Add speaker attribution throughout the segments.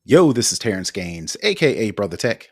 Speaker 1: Yo, this is Terrance Gaines, aka Brother Tech,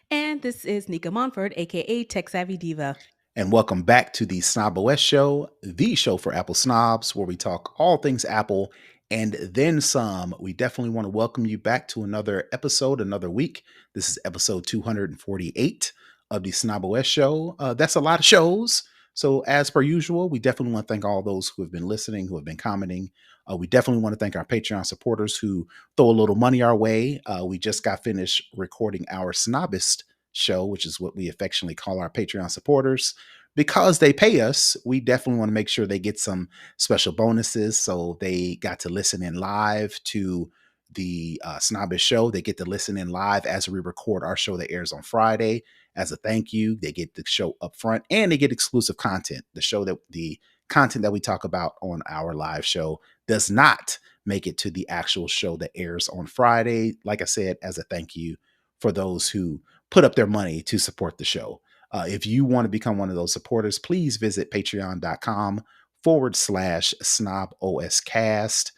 Speaker 2: And this is Nica Montford, aka Tech Savvy Diva.
Speaker 1: and welcome back to the Snob OS Show, the show for Apple snobs, where we talk all things Apple and then some. We definitely want to welcome you back to another episode, another week. This is episode 248 of the Snob OS Show. That's a lot of shows. So, as per usual, we definitely want to thank all those who have been listening, who have been commenting. We definitely want to thank our Patreon supporters who throw a little money our way. We just got finished recording our Snobist show, which is what we affectionately call our Patreon supporters. Because they pay us, we definitely want to make sure they get some special bonuses. So they got to listen in live to the Snobbish show. They get to listen in live as we record our show that airs on Friday. As a thank you, they get the show up front and they get exclusive content. The content that we talk about on our live show does not make it to the actual show that airs on Friday. Like I said, as a thank you for those who put up their money to support the show. If you want to become one of those supporters, please visit patreon.com/snoboscast.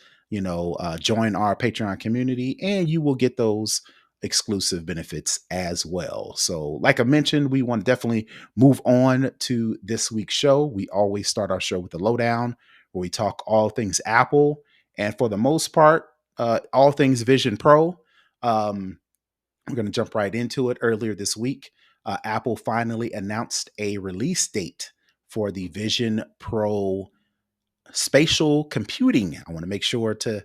Speaker 1: Join our Patreon community and you will get those exclusive benefits as well. So, like I mentioned, we want to definitely move on to this week's show. We always start our show with the lowdown where we talk all things Apple. And for the most part, all things Vision Pro. We're going to jump right into it. Earlier this week, Apple finally announced a release date for the Vision Pro spatial computing. I want to make sure to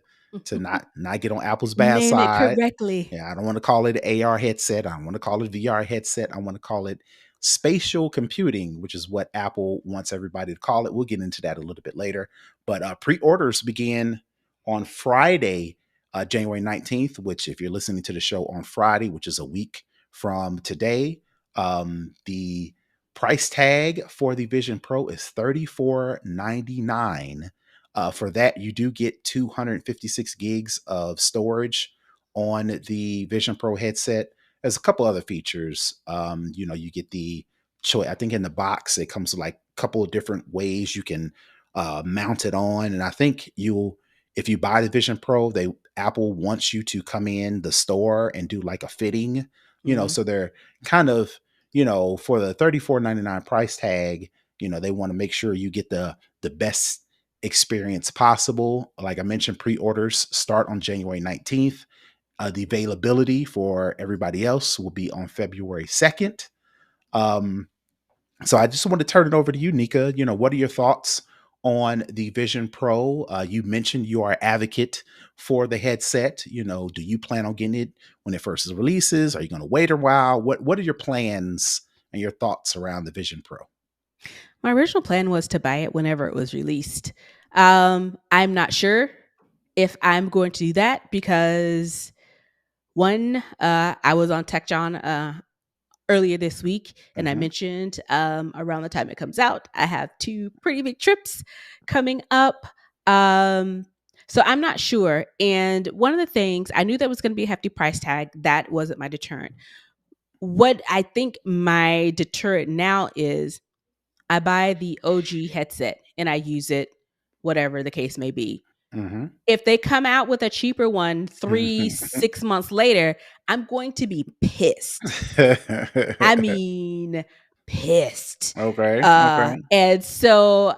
Speaker 1: not get on Apple's bad
Speaker 2: Name it
Speaker 1: side.
Speaker 2: correctly.
Speaker 1: Yeah, I don't want to call it an AR headset. I don't want to call it VR headset. I want to call it spatial computing, which is what Apple wants everybody to call it. We'll get into that a little bit later. But pre-orders began on Friday, January 19th, which if you're listening to the show on Friday, which is a week from today, the price tag for the Vision Pro is $34.99. For that, you do get 256 gigs of storage on the Vision Pro headset. There's a couple other features. You get the choice. I think in the box it comes with like a couple of different ways you can mount it on, and I think if you buy the Vision Pro, Apple wants you to come in the store and do like a fitting.
Speaker 2: Mhm.
Speaker 1: So they're kind of for the $34.99 price tag, they want to make sure you get the best experience possible. Like I mentioned, pre-orders start on January 19th. The availability for everybody else will be on February 2nd. Um, so I just want to turn it over to you, Nica. What are your thoughts on the Vision Pro? You mentioned you are an advocate for the headset. Do you plan on getting it when it first releases? Are you going to wait a while? What are your plans and your thoughts around the Vision Pro?
Speaker 2: My original plan was to buy it whenever it was released. I'm not sure if I'm going to do that because one, I was on Tech John earlier this week, and I
Speaker 1: Mm-hmm.
Speaker 2: mentioned around the time it comes out, I have two pretty big trips coming up. Um, so I'm not sure. And one of the things I knew that was going to be a hefty price tag. That wasn't my deterrent. What I think my deterrent now is I buy the OG headset and I use it, whatever the case may be.
Speaker 1: Mm-hmm.
Speaker 2: If they come out with a cheaper one 3, 6 months later, I'm going to be pissed. I mean, pissed.
Speaker 1: Okay. Okay.
Speaker 2: And so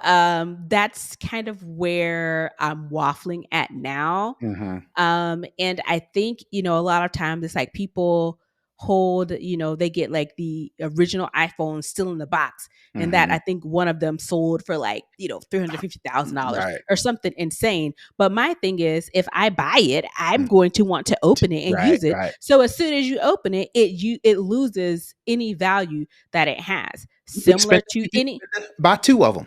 Speaker 2: that's kind of where I'm waffling at now.
Speaker 1: Mm-hmm.
Speaker 2: And I think, a lot of times it's like people hold, they get like the original iPhone still in the box. And that
Speaker 1: Mm-hmm.
Speaker 2: I think one of them sold for like, $350,000
Speaker 1: Right.
Speaker 2: or something insane. But my thing is, if I buy it, I'm going to want to open it and
Speaker 1: Right.
Speaker 2: use it.
Speaker 1: Right.
Speaker 2: So as soon as you open it, it loses any value that it has.
Speaker 1: You can spend
Speaker 2: Similar to any
Speaker 1: buy two of them.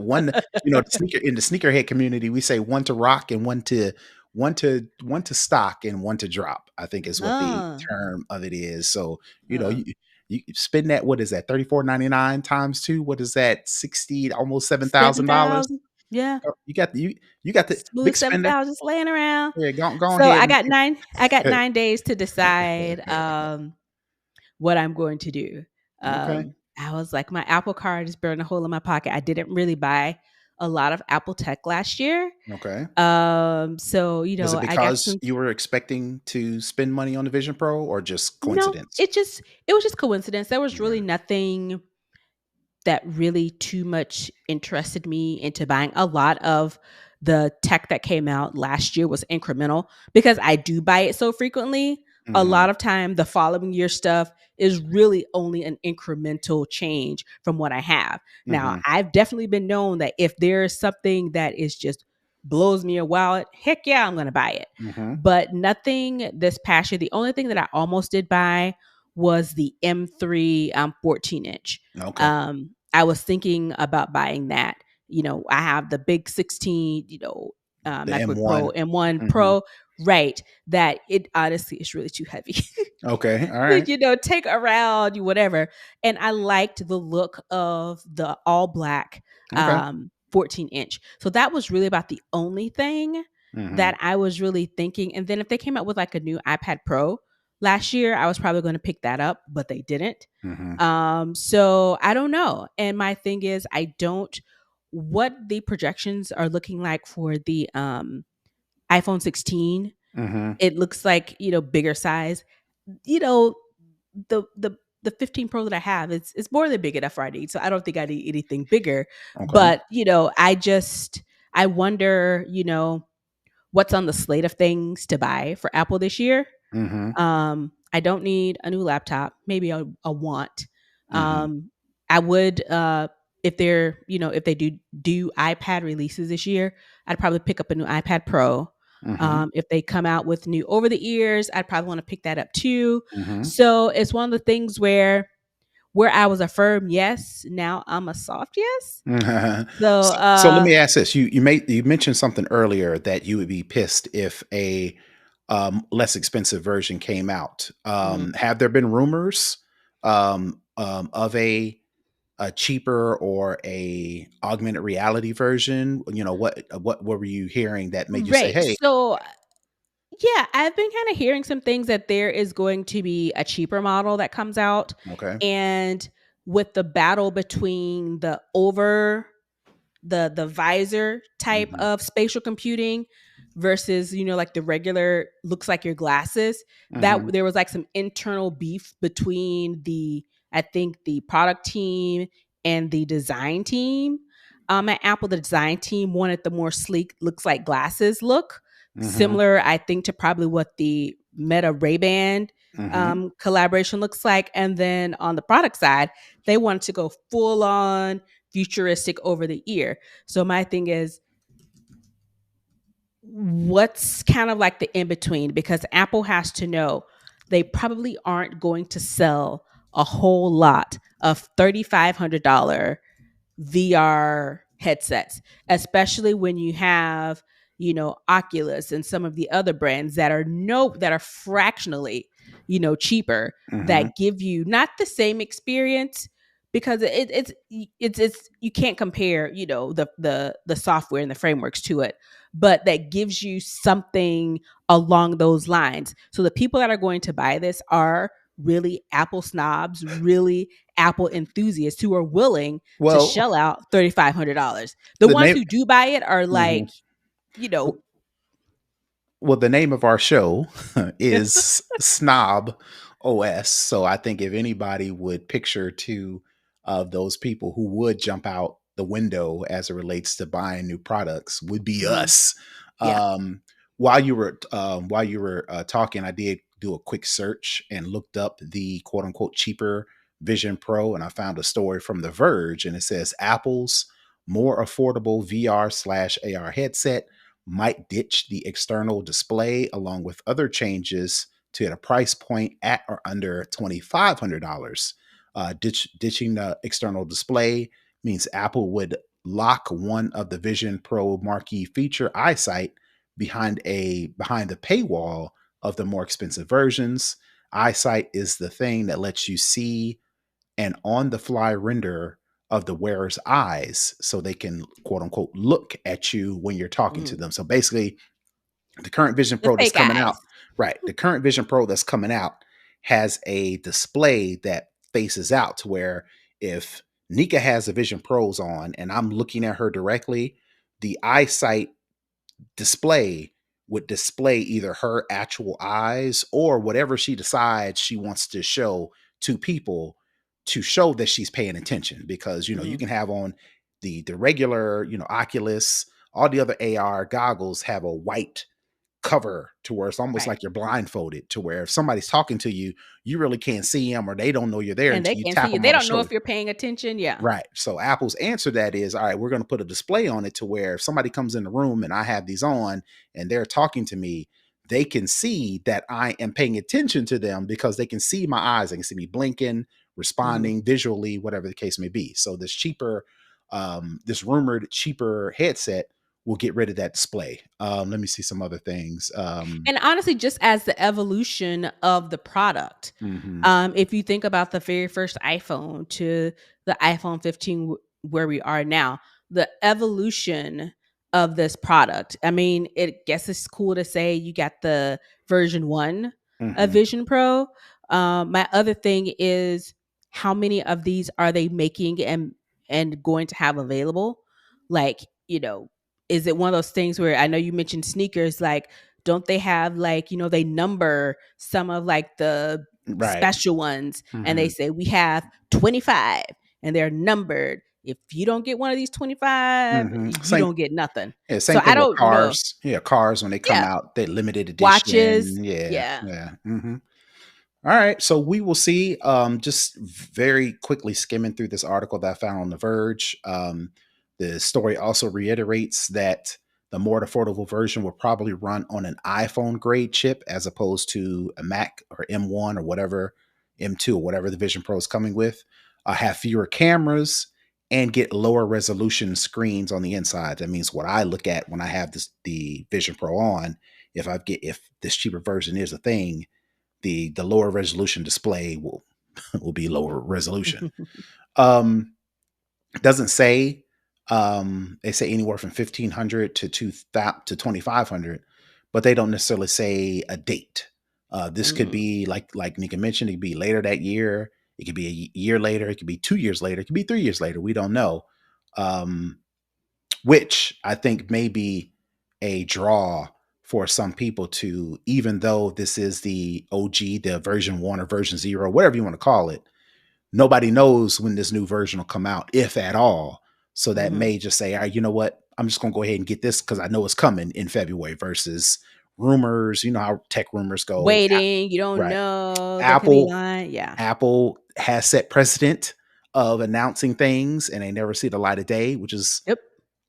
Speaker 1: One, in the sneakerhead community, we say one to rock and one to stock and one to drop. I think is what the
Speaker 2: uh,
Speaker 1: term of it is. So
Speaker 2: uh,
Speaker 1: you spend that. What is that? $34.99 times two. What is that? 60, almost $7,000.
Speaker 2: 7,000. Yeah.
Speaker 1: You got the
Speaker 2: Smooth
Speaker 1: big spender.
Speaker 2: 7,000 just laying around.
Speaker 1: Yeah, go
Speaker 2: So
Speaker 1: ahead.
Speaker 2: I got 9 days to decide what I'm going to do.
Speaker 1: Okay.
Speaker 2: I was like, my Apple card is burning a hole in my pocket. I didn't really buy a lot of Apple tech last year.
Speaker 1: Okay.
Speaker 2: So,
Speaker 1: Was it
Speaker 2: I got
Speaker 1: because
Speaker 2: some.
Speaker 1: you were expecting to spend money on the Vision Pro or just
Speaker 2: No,
Speaker 1: coincidence?
Speaker 2: it was just coincidence. There was really
Speaker 1: Okay.
Speaker 2: nothing that really too much interested me into buying. A lot of the tech that came out last year was incremental because I do buy it so frequently. A
Speaker 1: Mhm.
Speaker 2: lot of time the following year stuff is really only an incremental change from what I have. Now,
Speaker 1: Mhm.
Speaker 2: I've definitely been known that if there's something that is just blows me a wallet, heck yeah, I'm going to buy it.
Speaker 1: Mhm.
Speaker 2: But nothing this past year. The only thing that I almost did buy was the M3 14 inch.
Speaker 1: Okay.
Speaker 2: I was thinking about buying that. I have the big 16,
Speaker 1: The
Speaker 2: MacBook Pro
Speaker 1: M1.
Speaker 2: M1
Speaker 1: Mhm.
Speaker 2: Pro, right? That it honestly is really too heavy
Speaker 1: Okay. All
Speaker 2: to,
Speaker 1: right.
Speaker 2: take around, whatever. And I liked the look of the all black
Speaker 1: Okay.
Speaker 2: 14 inch. So that was really about the only thing
Speaker 1: Mhm.
Speaker 2: that I was really thinking. And then if they came out with like a new iPad Pro last year, I was probably going to pick that up, but they didn't.
Speaker 1: Mhm.
Speaker 2: So I don't know. And my thing is, I don't what the projections are looking like for the iPhone 16.
Speaker 1: Mhm.
Speaker 2: It looks like, bigger size. You know, the 15 Pro that I have is more than big enough for I need. So I don't think I need anything bigger.
Speaker 1: Okay.
Speaker 2: But, I wonder, what's on the slate of things to buy for Apple this year.
Speaker 1: Mhm.
Speaker 2: I don't need a new laptop. Maybe a want.
Speaker 1: Mhm.
Speaker 2: I would if they do iPad releases this year, I'd probably pick up a new iPad Pro.
Speaker 1: Mhm.
Speaker 2: If they come out with new over the ears, I'd probably want to pick that up too.
Speaker 1: Mhm.
Speaker 2: So it's one of the things where I was a firm yes, now I'm a soft yes. So
Speaker 1: So let me ask this: you mentioned something earlier that you would be pissed if a less expensive version came out.
Speaker 2: mhm.
Speaker 1: Have there been rumors of a cheaper or a augmented reality version? What were you hearing that made you say,
Speaker 2: Right.
Speaker 1: "Hey"?
Speaker 2: So yeah, I've been kind of hearing some things that there is going to be a cheaper model that comes out.
Speaker 1: Okay.
Speaker 2: And with the battle between the visor type
Speaker 1: Mhm.
Speaker 2: of spatial computing versus like the regular looks like your glasses, that
Speaker 1: Mhm.
Speaker 2: there was like some internal beef between the I think the product team and the design team. At Apple, the design team wanted the more sleek looks like glasses look,
Speaker 1: Mhm.
Speaker 2: similar I think to probably what the Meta Ray-Ban
Speaker 1: Mhm.
Speaker 2: collaboration looks like. And then on the product side, they wanted to go full on futuristic over the ear. So my thing is, what's kind of like the in between? Because Apple has to know they probably aren't going to sell a whole lot of $3,500 VR headsets, especially when you have, Oculus and some of the other brands that are fractionally, cheaper,
Speaker 1: Mhm.
Speaker 2: that give you not the same experience because it's you can't compare, the software and the frameworks to it, but that gives you something along those lines. So the people that are going to buy this are really Apple snobs, really Apple enthusiasts who are willing to
Speaker 1: Well,
Speaker 2: shell out $3,500. The
Speaker 1: the
Speaker 2: ones
Speaker 1: name.
Speaker 2: who do buy it are
Speaker 1: Mhm.
Speaker 2: like, you know,
Speaker 1: Well, the name of our show is Snob OS. So I think if anybody would picture two of those people who would jump out the window as it relates to buying new products would be
Speaker 2: mhm,
Speaker 1: us.
Speaker 2: yeah.
Speaker 1: Um, while you were talking, I did do a quick search and looked up the quote unquote cheaper Vision Pro, and I found a story from The Verge, and it says Apple's more affordable VR/AR headset might ditch the external display along with other changes to a price point at or under $2,500. Ditching the external display means Apple would lock one of the Vision Pro marquee feature eyesight behind the paywall of the more expensive versions. Eyesight is the thing that lets you see an on the fly render of the wearer's eyes so they can quote unquote look at you when you're talking to
Speaker 2: Mhm.
Speaker 1: them. So basically, the current Vision
Speaker 2: The
Speaker 1: Pro that's
Speaker 2: fake
Speaker 1: coming out,
Speaker 2: eyes.
Speaker 1: right? The current Vision Pro that's coming out has a display that faces out to where if Nica has the Vision Pros on, and I'm looking at her directly, the eyesight display would display either her actual eyes or whatever she decides she wants to show to people to show that she's paying attention. Because you
Speaker 2: Mm,
Speaker 1: can have on the regular Oculus, all the other AR goggles have a white cover to where it's almost
Speaker 2: right.
Speaker 1: like you're blindfolded, to where if somebody's talking to you, you really can't see them, or they don't know you're there
Speaker 2: And they
Speaker 1: until you
Speaker 2: can't see
Speaker 1: tap
Speaker 2: you.
Speaker 1: them
Speaker 2: They
Speaker 1: on the
Speaker 2: don't know
Speaker 1: shoulder.
Speaker 2: if you're paying attention. Yeah.
Speaker 1: Right. So Apple's answer to that is, all right, we're going to put a display on it to where if somebody comes in the room and I have these on and they're talking to me, they can see that I am paying attention to them because they can see my eyes. They can see me blinking,
Speaker 2: Hmm.
Speaker 1: responding visually, whatever the case may be. So this rumored cheaper headset will get rid of that display. Let me see some other things.
Speaker 2: And honestly, just as the evolution of the product,
Speaker 1: Mhm,
Speaker 2: if you think about the very first iPhone to the iPhone 15, where we are now, the evolution of this product. I mean, it guess it's cool to say you got the version one of
Speaker 1: mhm,
Speaker 2: Vision Pro. My other thing is how many of these are they making and going to have available? Like, is it one of those things where I know you mentioned sneakers, like don't they have like, they number some of like the
Speaker 1: right.
Speaker 2: special ones and they
Speaker 1: Mhm,
Speaker 2: say we have 25 and they're numbered. If you don't get one of these 25,
Speaker 1: mhm.
Speaker 2: you don't get nothing.
Speaker 1: Yeah,
Speaker 2: So
Speaker 1: same
Speaker 2: I
Speaker 1: thing with
Speaker 2: don't know.
Speaker 1: cars. Yeah, cars when they come
Speaker 2: Yeah.
Speaker 1: out, they limited
Speaker 2: Watches.
Speaker 1: edition. Yeah,
Speaker 2: Yeah.
Speaker 1: yeah. All right, so we will see. Just very quickly skimming through this article that I found on The Verge. The story also reiterates that the more affordable version will probably run on an iPhone grade chip as opposed to a Mac or M1 or whatever, M2 or whatever the Vision Pro is coming with. Have fewer cameras and get lower resolution screens on the inside. That means what I look at when I have the Vision Pro on. If this cheaper version is a thing, the lower resolution display will be lower resolution. Um, doesn't say. They say anywhere from 1,500 to 2,000 to 2,500, but they don't necessarily say a date. This could
Speaker 2: Mm.
Speaker 1: be like Nika mentioned. It could be later that year. It could be a year later. It could be 2 years later. It could be 3 years later. We don't know. Um, which I think may be a draw for some people to, even though this is the OG, the version one or version zero, whatever you want to call it, nobody knows when this new version will come out, if at all. So that
Speaker 2: Hmm.
Speaker 1: may just say, all right, you know what? I'm just going to go ahead and get this because I know it's coming in February versus rumors. You know how tech rumors go.
Speaker 2: Waiting, you don't
Speaker 1: Right.
Speaker 2: know. They could be
Speaker 1: Apple,
Speaker 2: lying. Yeah.
Speaker 1: Apple has set precedent of announcing things and they never see the light of day, which is
Speaker 2: Yep.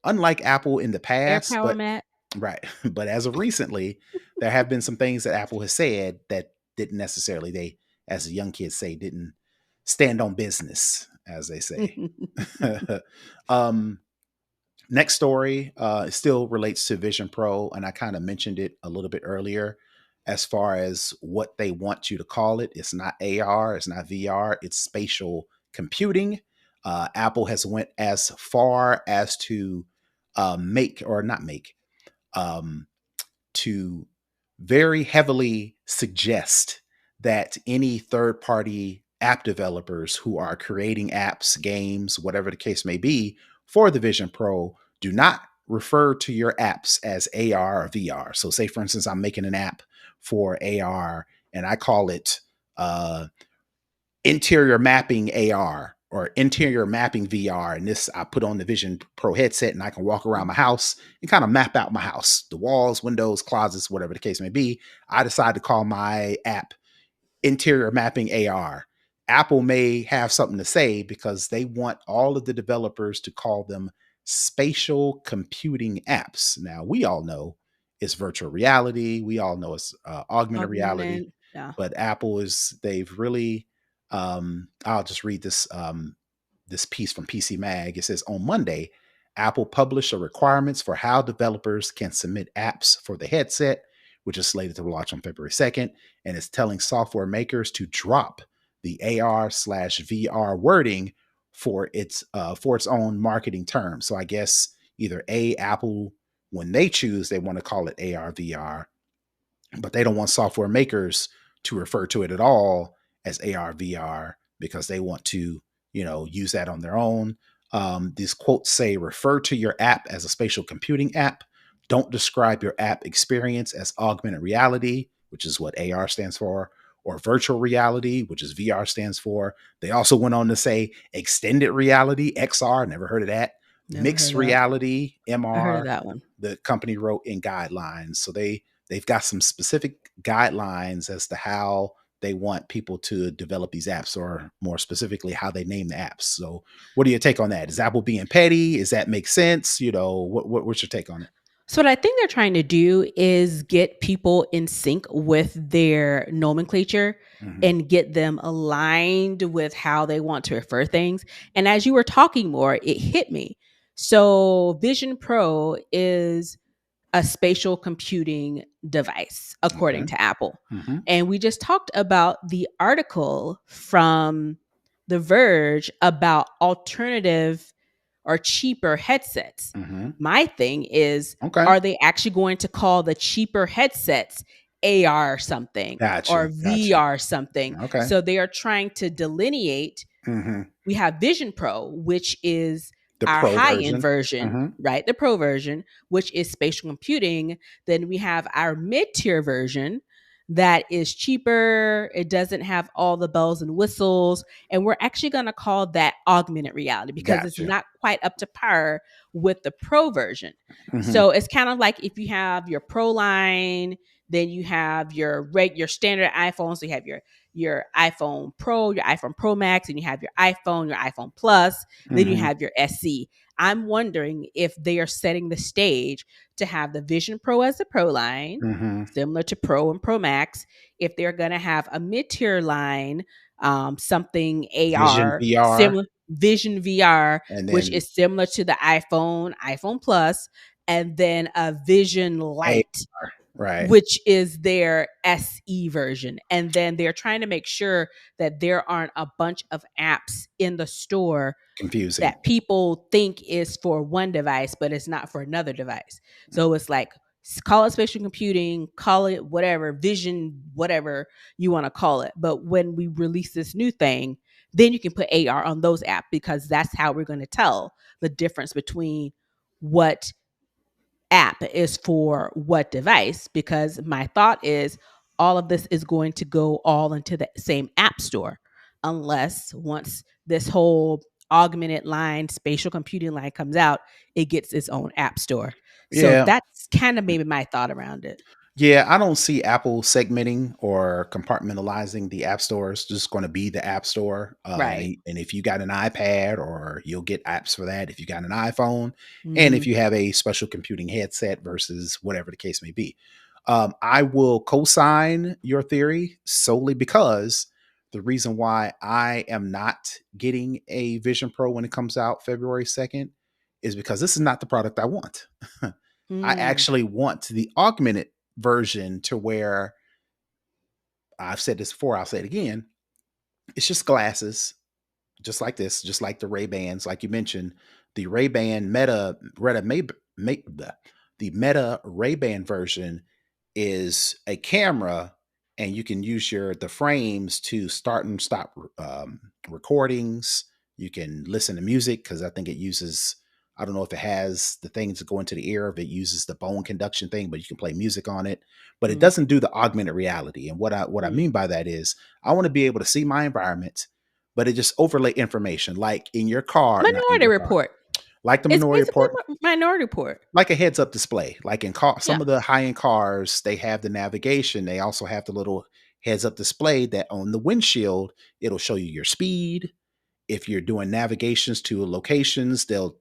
Speaker 1: unlike Apple in the
Speaker 2: Air
Speaker 1: past,
Speaker 2: power
Speaker 1: but
Speaker 2: mat.
Speaker 1: right. But as of recently, there have been some things that Apple has said that didn't necessarily, they, as the young kids say, didn't stand on business, as they say. um, Next story still relates to Vision Pro, and I kind of mentioned it a little bit earlier. As far as what they want you to call it, it's not AR, it's not VR, it's spatial computing. Apple has went as far as to make or not make um, to very heavily suggest that any third party app developers who are creating apps, games, whatever the case may be for the Vision Pro do not refer to your apps as AR or VR. So, say for instance, I'm making an app for AR and I call it uh, interior mapping AR or interior mapping VR. And this I put on the Vision Pro headset and I can walk around my house and kind of map out my house, the walls, windows, closets, whatever the case may be. I decide to call my app interior mapping AR. Apple may have something to say because they want all of the developers to call them spatial computing apps. Now, we all know it's virtual reality. We all know it's augmented reality.
Speaker 2: Augmented. Yeah.
Speaker 1: But Apple is, they've really, I'll just read this piece from PC Mag. It says on Monday, Apple published the requirements for how developers can submit apps for the headset, which is slated to launch on February 2nd, and it's telling software makers to drop the AR/VR wording for its own marketing term. So I guess either Apple, when they choose, they want to call it AR/VR, but they don't want software makers to refer to it at all as AR/VR because they want to use that on their own. These quotes say, refer to your app as a spatial computing app. Don't describe your app experience as augmented reality, which is what AR stands for, or virtual reality, which is VR stands for. They also went on to say extended reality, XR, never heard of that.
Speaker 2: Never heard
Speaker 1: Mixed
Speaker 2: of that.
Speaker 1: reality,
Speaker 2: I heard of
Speaker 1: MR,
Speaker 2: that one.
Speaker 1: the company wrote in guidelines. So they've got some specific guidelines as to how they want people to develop these apps, or more specifically, how they name the apps. So what are your take on that? Is Apple being petty? Does that make sense? What's your take on it?
Speaker 2: So what I think they're trying to do is get people in sync with their nomenclature
Speaker 1: Mm-hmm.
Speaker 2: and get them aligned with how they want to refer things. And as you were talking more, it hit me. So Vision Pro is a spatial computing device,
Speaker 1: Okay.
Speaker 2: according to Apple.
Speaker 1: Mm-hmm.
Speaker 2: And we just talked about the article from The Verge about alternative or cheaper headsets.
Speaker 1: Mm-hmm.
Speaker 2: My thing is,
Speaker 1: Okay.
Speaker 2: are they actually going to call the cheaper headsets AR something
Speaker 1: Gotcha.
Speaker 2: or
Speaker 1: Gotcha.
Speaker 2: VR something?
Speaker 1: Okay.
Speaker 2: So they are trying to delineate.
Speaker 1: Mm-hmm.
Speaker 2: We have Vision Pro, which is
Speaker 1: The
Speaker 2: our
Speaker 1: pro
Speaker 2: high end
Speaker 1: version.
Speaker 2: version,
Speaker 1: Mm-hmm.
Speaker 2: right? The pro version, which is spatial computing. Then we have our mid tier version that is cheaper. It doesn't have all the bells and whistles. And we're actually going to call that augmented reality because it's
Speaker 1: Gotcha.
Speaker 2: not quite up to par with the pro version.
Speaker 1: Mm-hmm.
Speaker 2: So it's kind of like if you have your pro line, then you have your standard iPhone. So you have your iPhone Pro, your iPhone Pro Max, and you have your iPhone Plus, then you
Speaker 1: Mm-hmm.
Speaker 2: have your SC. I'm wondering if they are setting the stage to have the Vision Pro as the Pro line,
Speaker 1: Mm-hmm.
Speaker 2: similar to Pro and Pro Max. If they're going to have a mid tier line, something
Speaker 1: Vision
Speaker 2: AR,
Speaker 1: VR,
Speaker 2: similar Vision VR,
Speaker 1: and
Speaker 2: which
Speaker 1: then
Speaker 2: is similar to the iPhone Plus, and then a Vision Lite,
Speaker 1: AR. Right.
Speaker 2: which is their SE version. And then they're trying to make sure that there aren't a bunch of apps in the store
Speaker 1: Confusing.
Speaker 2: that people think is for one device, but it's not for another device. So it's like, call it spatial computing, call it whatever, vision, whatever you want to call it. But when we release this new thing, then you can put AR on those apps because that's how we're going to tell the difference between what app is for what device. Because my thought is all of this is going to go all into the same app store, unless once this whole augmented line, spatial computing line comes out, it gets its own app store. So
Speaker 1: Yeah.
Speaker 2: that's kind of maybe my thought around it.
Speaker 1: Yeah, I don't see Apple segmenting or compartmentalizing the app store. It's just going to be the app store.
Speaker 2: Right.
Speaker 1: And if you got an iPad, or you'll get apps for that if you got an iPhone, and
Speaker 2: Mm-hmm.
Speaker 1: if you have a special computing headset versus whatever the case may be. I will co-sign your theory solely because the reason why I am not getting a Vision Pro when it comes out February 2nd is because this is not the product I want. I
Speaker 2: Mm.
Speaker 1: actually want the augmented version, to where, I've said this before, I'll say it again. It's just glasses, just like this, just like the Ray Bans, like you mentioned, the Ray Ban the Meta Ray Ban version is a camera, and you can use the frames to start and stop recordings. You can listen to music, because I think it uses, I don't know if it has the things that go into the ear, if it uses the bone conduction thing, but you can play music on it. But it
Speaker 2: Mm.
Speaker 1: doesn't do the augmented reality. And what I
Speaker 2: Mm.
Speaker 1: mean by that is, I want to be able to see my environment, but it just overlay information, like in your car, not in
Speaker 2: Minority
Speaker 1: your car,
Speaker 2: Report.
Speaker 1: like the
Speaker 2: It's
Speaker 1: Minority
Speaker 2: basically
Speaker 1: Report,
Speaker 2: Minority Report.
Speaker 1: like a heads up display. Like in
Speaker 2: Yeah.
Speaker 1: some of the high end cars, they have the navigation. They also have the little heads up display that on the windshield, it'll show you your speed. If you're doing navigations to locations, it'll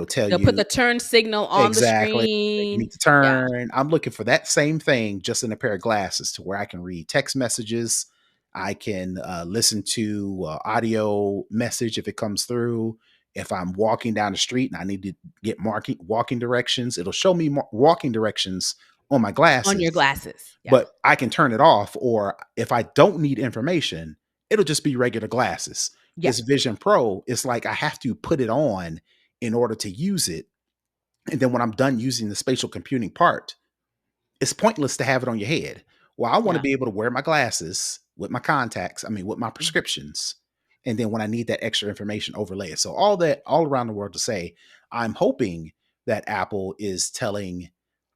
Speaker 1: tell
Speaker 2: They'll put
Speaker 1: you
Speaker 2: the turn signal on the
Speaker 1: exactly where you
Speaker 2: screen.
Speaker 1: need to
Speaker 2: Yeah.
Speaker 1: turn. I'm looking for that same thing, just in a pair of glasses, to where I can read text messages. I can listen to audio message if it comes through. If I'm walking down the street and I need to get walking directions, it'll show me walking directions on my
Speaker 2: On your
Speaker 1: glasses,
Speaker 2: glasses. Yeah.
Speaker 1: but I can turn it off. Or if I don't need information, it'll just be regular glasses.
Speaker 2: Yeah.
Speaker 1: This Vision Pro, it's like I have to put it on in order to use it. And then when I'm done using the spatial computing part, it's pointless to have it on your head. Well, I want to
Speaker 2: Yeah.
Speaker 1: be able to wear my glasses with my contacts, I mean, with my
Speaker 2: Mm.
Speaker 1: prescriptions, And then when I need that extra information, overlay it. So all that all around the world to say, I'm hoping that Apple is telling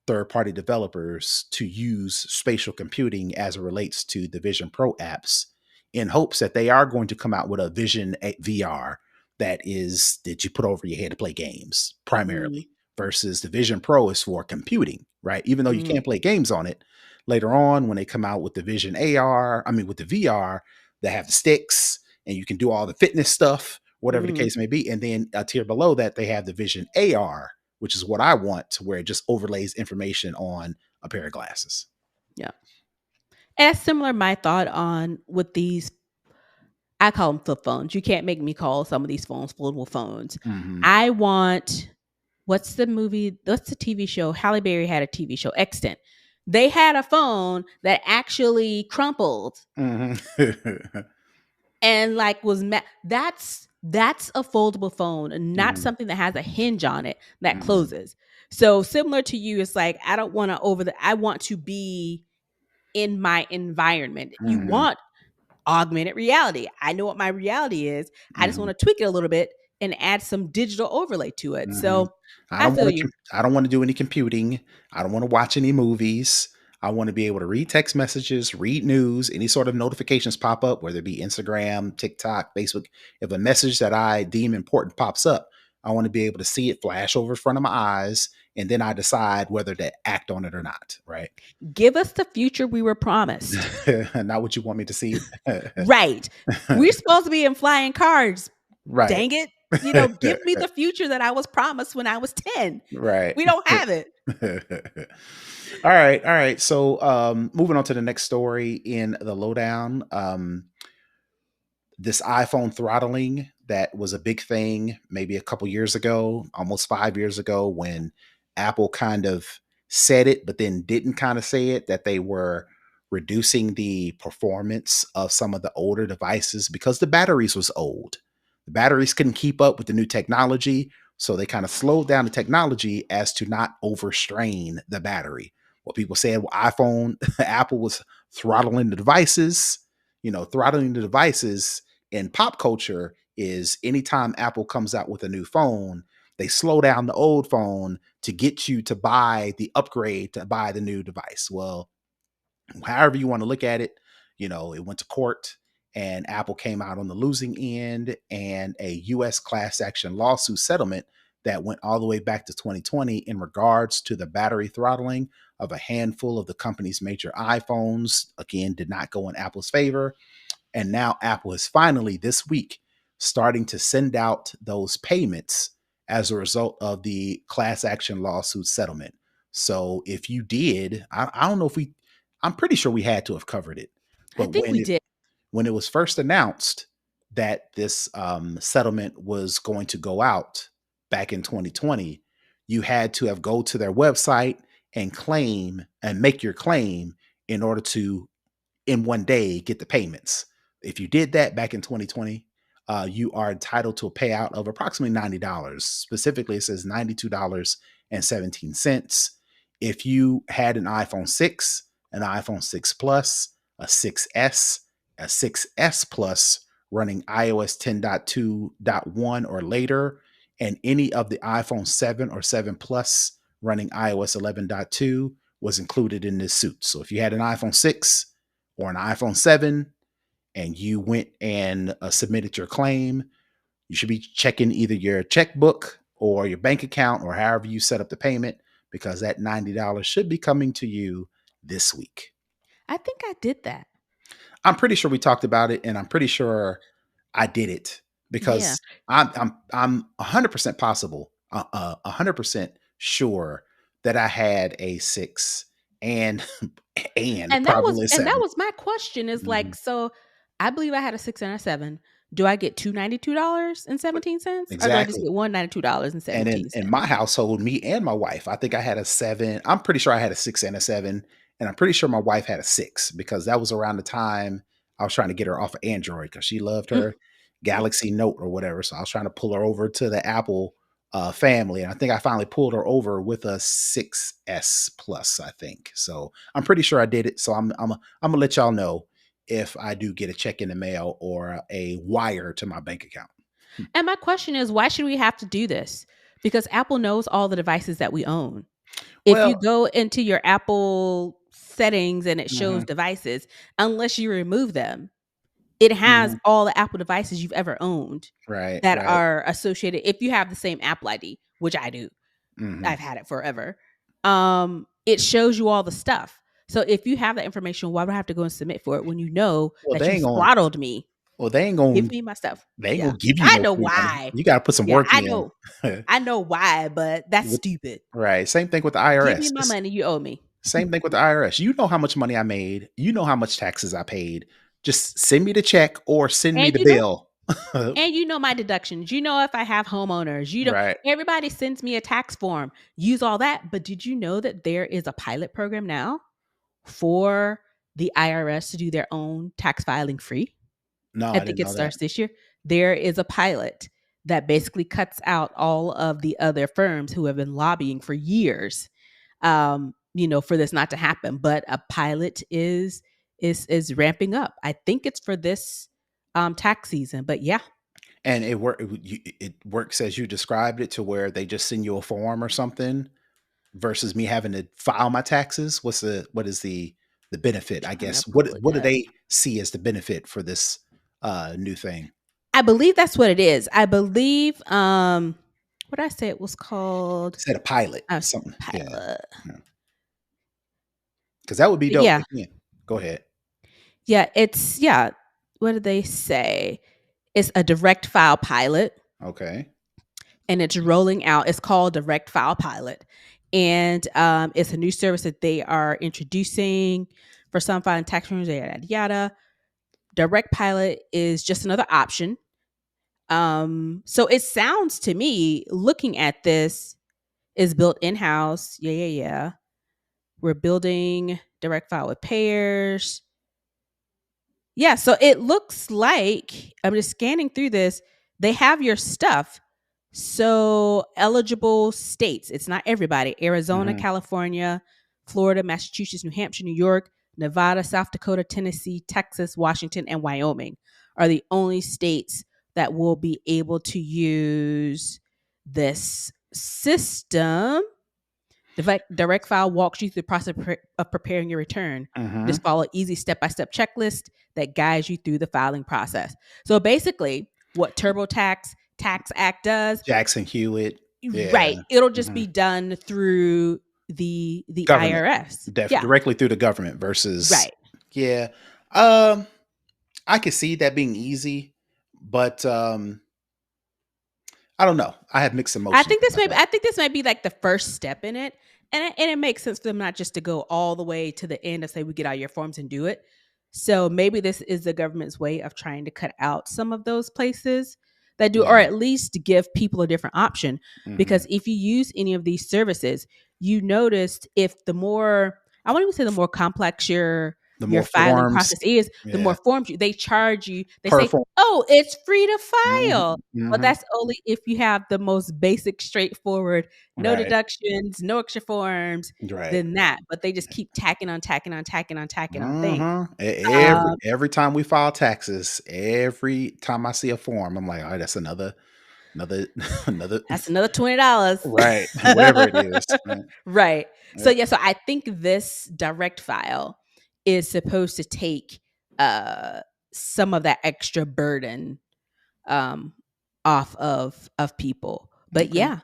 Speaker 1: third-party developers to use spatial computing as it relates to the Vision Pro apps, in hopes that they are going to come out with a Vision VR that you put over your head to play games
Speaker 2: Mm,
Speaker 1: primarily, versus the Vision Pro is for computing, right? Even though you
Speaker 2: mm,
Speaker 1: can't play games on it, later on when they come out with the Vision AR, I mean with the VR, they have the sticks and you can do all the fitness stuff, whatever the
Speaker 2: mm,
Speaker 1: case may be. And then a tier below that, they have the Vision AR, which is what I want, to where it just overlays information on a pair of glasses.
Speaker 2: yeah. As similar my thought on with these, I call them flip phones. You can't make me call some of these phones foldable phones.
Speaker 1: Mm-hmm.
Speaker 2: I want, what's the movie? What's the TV show? Halle Berry had a TV show, Extant. They had a phone that actually crumpled
Speaker 1: Mm-hmm.
Speaker 2: and like that's a foldable phone and not
Speaker 1: Mm-hmm.
Speaker 2: something that has a hinge on it that
Speaker 1: Mm-hmm.
Speaker 2: closes. So similar to you, it's like I don't want to I want to be in my environment. You
Speaker 1: Mm-hmm.
Speaker 2: want augmented reality. I know what my reality is. I just
Speaker 1: Mm-hmm.
Speaker 2: want to tweak it a little bit and add some digital overlay to it.
Speaker 1: Mm-hmm.
Speaker 2: So I feel you.
Speaker 1: I don't want to do any computing. I don't want to watch any movies. I want to be able to read text messages, read news, any sort of notifications pop up, whether it be Instagram, TikTok, Facebook. If a message that I deem important pops up, I want to be able to see it flash over in front of my eyes, and then I decide whether to act on it or not. Right?
Speaker 2: Give us the future we were promised.
Speaker 1: Not what you want me to see.
Speaker 2: Right. We're supposed to be in flying cars.
Speaker 1: Right.
Speaker 2: Dang it. Give me the future that I was promised when I was 10.
Speaker 1: Right.
Speaker 2: We don't have it.
Speaker 1: All right. All right. So moving on to the next story in the lowdown. This iPhone throttling that was a big thing maybe a couple years ago, almost 5 years ago, when Apple kind of said it, but then didn't kind of say it, that they were reducing the performance of some of the older devices because the batteries was old. The batteries couldn't keep up with the new technology. So they kind of slowed down the technology as to not overstrain the battery. What people said, well, iPhone, Apple was throttling the devices. Throttling the devices in pop culture is anytime Apple comes out with a new phone, they slow down the old phone to get you to buy the upgrade to buy the new device. Well, however you want to look at it, it went to court and Apple came out on the losing end, and a US class action lawsuit settlement that went all the way back to 2020 in regards to the battery throttling of a handful of the company's major iPhones, again, did not go in Apple's favor. And now Apple is finally this week starting to send out those payments as a result of the class action lawsuit settlement. So if you did, I don't know if I'm pretty sure we had to have covered it.
Speaker 2: I
Speaker 1: But
Speaker 2: think we did.
Speaker 1: when it was first announced that this settlement was going to go out back in 2020, you had to have go to their website and claim and make your claim in order to in one day get the payments. If you did that back in 2020, you are entitled to a payout of approximately $90. Specifically, it says $92.17. If you had an iPhone 6, an iPhone 6 Plus, a 6S, a 6S Plus running iOS 10.2.1 or later, and any of the iPhone 7 or 7 Plus running iOS 11.2 was included in this suit. So if you had an iPhone 6 or an iPhone 7 and you went and submitted your claim, you should be checking either your checkbook or your bank account or however you set up the payment, because that $90 should be coming to you this week.
Speaker 2: I think I did that.
Speaker 1: I'm pretty sure we talked about it, and I'm pretty sure I did it
Speaker 2: Yeah.
Speaker 1: because I'm 100% possible, 100% sure that I had a 6 and and
Speaker 2: And that was
Speaker 1: probably a
Speaker 2: and that
Speaker 1: 7.
Speaker 2: was my question is like,
Speaker 1: Mhm.
Speaker 2: so I believe I had a 6 and a 7. Do I get $292.17 or do I just
Speaker 1: Exactly.
Speaker 2: get
Speaker 1: And in my
Speaker 2: $192.17?
Speaker 1: household, me and my wife, I think I had a 7. I'm pretty sure I had a 6 and a 7. And I'm pretty sure my wife had a 6, because that was around the time I was trying to get her off of Android because she loved
Speaker 2: Mm,
Speaker 1: her Galaxy Note or whatever. So I was trying to pull her over to the Apple family. And I think I finally pulled her over with a 6S Plus, I think. So I'm pretty sure I did it. So I'm going to let y'all know. if I do get a check in the mail or a wire to my bank account.
Speaker 2: And my question is, why should we have to do this? Because Apple knows all the devices that we own. If you
Speaker 1: Well,
Speaker 2: go into your Apple settings and it shows
Speaker 1: mhm,
Speaker 2: devices, unless you remove them, it has
Speaker 1: mhm,
Speaker 2: all the Apple devices you've ever owned
Speaker 1: right,
Speaker 2: that
Speaker 1: right.
Speaker 2: are associated. If you have the same Apple ID, which I do,
Speaker 1: Mhm.
Speaker 2: I've had it forever. It shows you all the stuff. So if you have that information, why would I have to go and submit for it when you know
Speaker 1: Well,
Speaker 2: that
Speaker 1: they
Speaker 2: you
Speaker 1: ain't gonna.
Speaker 2: throttled me?
Speaker 1: Well, they ain't
Speaker 2: Give
Speaker 1: gonna.
Speaker 2: me my stuff.
Speaker 1: They ain't
Speaker 2: Yeah.
Speaker 1: gonna give you
Speaker 2: I
Speaker 1: no
Speaker 2: know
Speaker 1: free money.
Speaker 2: why.
Speaker 1: You got to put some
Speaker 2: Yeah,
Speaker 1: work
Speaker 2: I
Speaker 1: in.
Speaker 2: know. I know why, but that's
Speaker 1: With,
Speaker 2: stupid.
Speaker 1: right. Same thing with the
Speaker 2: Give me
Speaker 1: IRS.
Speaker 2: my
Speaker 1: It's
Speaker 2: money you owe me.
Speaker 1: same thing with the IRS. You know how much money I made. You know how much taxes I paid. Just send me the check or send me
Speaker 2: And
Speaker 1: the
Speaker 2: you know,
Speaker 1: bill.
Speaker 2: and you know my deductions. You know if I have homeowners. You know
Speaker 1: Right.
Speaker 2: everybody sends me a tax form. Use all that. But did you know that there is a pilot program now for the IRS to do their own tax filing free?
Speaker 1: No,
Speaker 2: I
Speaker 1: I
Speaker 2: think
Speaker 1: didn't
Speaker 2: it
Speaker 1: know that.
Speaker 2: starts this year. There is a pilot that basically cuts out all of the other firms who have been lobbying for years, for this not to happen. But a pilot is ramping up. I think it's for this tax season. But yeah,
Speaker 1: And it works as you described it, to where they just send you a form or something versus me having to file my taxes. What is the benefit, I
Speaker 2: trying to
Speaker 1: guess?
Speaker 2: pull it
Speaker 1: What do
Speaker 2: up.
Speaker 1: they see as the benefit for this new thing?
Speaker 2: I believe that's what it is. I believe what did I say it was called?
Speaker 1: Said a pilot,
Speaker 2: A
Speaker 1: something. Yeah.
Speaker 2: pilot.
Speaker 1: Because that would be
Speaker 2: But
Speaker 1: dope.
Speaker 2: yeah,
Speaker 1: Again, go ahead.
Speaker 2: yeah. What did they say? It's a direct file pilot
Speaker 1: Okay.
Speaker 2: and it's rolling out. It's called Direct File Pilot. And it's a new service that they are introducing for some filing tax returns, yada, yada, yada. Direct Pilot is just another option. So it sounds to me, looking at this, is built in house. Yeah. We're building direct file with payers. Yeah, so it looks like I'm just scanning through this. They have your stuff. So eligible states, it's not everybody. Arizona,
Speaker 1: Hmm.
Speaker 2: California, Florida, Massachusetts, New Hampshire, New York, Nevada, South Dakota, Tennessee, Texas, Washington, and Wyoming are the only states that will be able to use this system. Direct File walks you through the process of preparing your return.
Speaker 1: Hmm.
Speaker 2: Just follow easy step-by-step checklist that guides you through the filing process. So basically, what TurboTax Tax Act does,
Speaker 1: Jackson Hewitt. Yeah.
Speaker 2: right? It'll just
Speaker 1: Hmm.
Speaker 2: be done through the
Speaker 1: Government.
Speaker 2: IRS. Yeah,
Speaker 1: Directly through the government versus.
Speaker 2: right.
Speaker 1: Yeah. Um, I could see that being easy, but I don't know. I have mixed emotions about that.
Speaker 2: I think this might be like the first step in it. And it makes sense for them not just to go all the way to the end and say we get all your forms and do it. So maybe this is the government's way of trying to cut out some of those places that do, or
Speaker 1: Yeah.
Speaker 2: at least to give people a different option.
Speaker 1: Hmm.
Speaker 2: Because if you use any of these services, you noticed if the more, I won't even say the more complex
Speaker 1: The
Speaker 2: your
Speaker 1: more
Speaker 2: filing
Speaker 1: forms.
Speaker 2: process is, the more
Speaker 1: Yeah.
Speaker 2: forms they charge you. They
Speaker 1: Per
Speaker 2: say,
Speaker 1: form.
Speaker 2: "Oh, it's free to file."
Speaker 1: Hmm.
Speaker 2: But
Speaker 1: Hmm.
Speaker 2: that's only if you have the most basic, straightforward, no
Speaker 1: Right.
Speaker 2: deductions, no extra forms,
Speaker 1: Right.
Speaker 2: than that. But they just keep tacking on, tacking on, tacking on, tacking on things.
Speaker 1: Hmm.
Speaker 2: Um,
Speaker 1: Every time we file taxes, every time I see a form, I'm like, all right, that's another another.
Speaker 2: that's another $20.
Speaker 1: Right. Whatever it is. Right.
Speaker 2: Right. So
Speaker 1: Yep.
Speaker 2: yeah, so I think this direct file is supposed to take uh some of that extra burden um off of people. But
Speaker 1: Okay.
Speaker 2: yeah,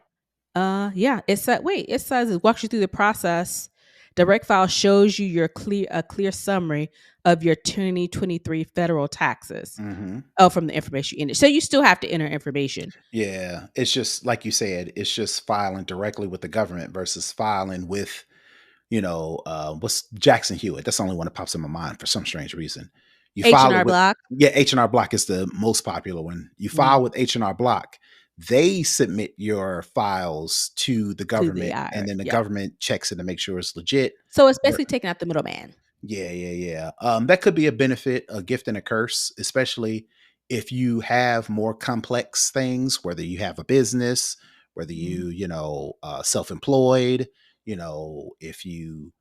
Speaker 2: it says it walks you through the process. Direct file shows you a clear summary of your 2023 federal taxes.
Speaker 1: Hmm.
Speaker 2: Oh, from the information you enter. So you still have to enter information.
Speaker 1: Yeah. It's just like you said, it's just filing directly with the government versus filing with, what's Jackson Hewitt. That's the only one that pops in my mind for some strange reason. You file it
Speaker 2: H&R
Speaker 1: with,
Speaker 2: Block.
Speaker 1: yeah, H&R Block is the most popular one. You
Speaker 2: Mm,
Speaker 1: file with H&R Block. They submit your files to the
Speaker 2: to the
Speaker 1: government, and
Speaker 2: IRS.
Speaker 1: then the
Speaker 2: Yep.
Speaker 1: government checks it to make sure it's legit.
Speaker 2: So it's basically taking out the middleman.
Speaker 1: Yeah, yeah, yeah. That could be a benefit, a gift and a curse, especially if you have more complex things, whether you have a business, whether
Speaker 2: Mm.
Speaker 1: self-employed, if you,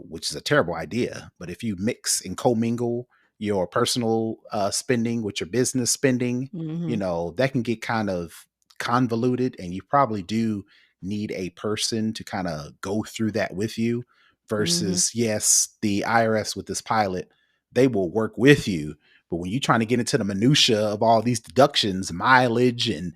Speaker 1: which is a terrible idea, but if you mix and commingle your personal spending with your business spending,
Speaker 2: Mhm.
Speaker 1: that can get kind of convoluted, and you probably do need a person to kind of go through that with you.
Speaker 2: Mhm.
Speaker 1: Versus, yes, the IRS with this pilot, they will work with you. But when you're trying to get into the minutia of all these deductions, mileage and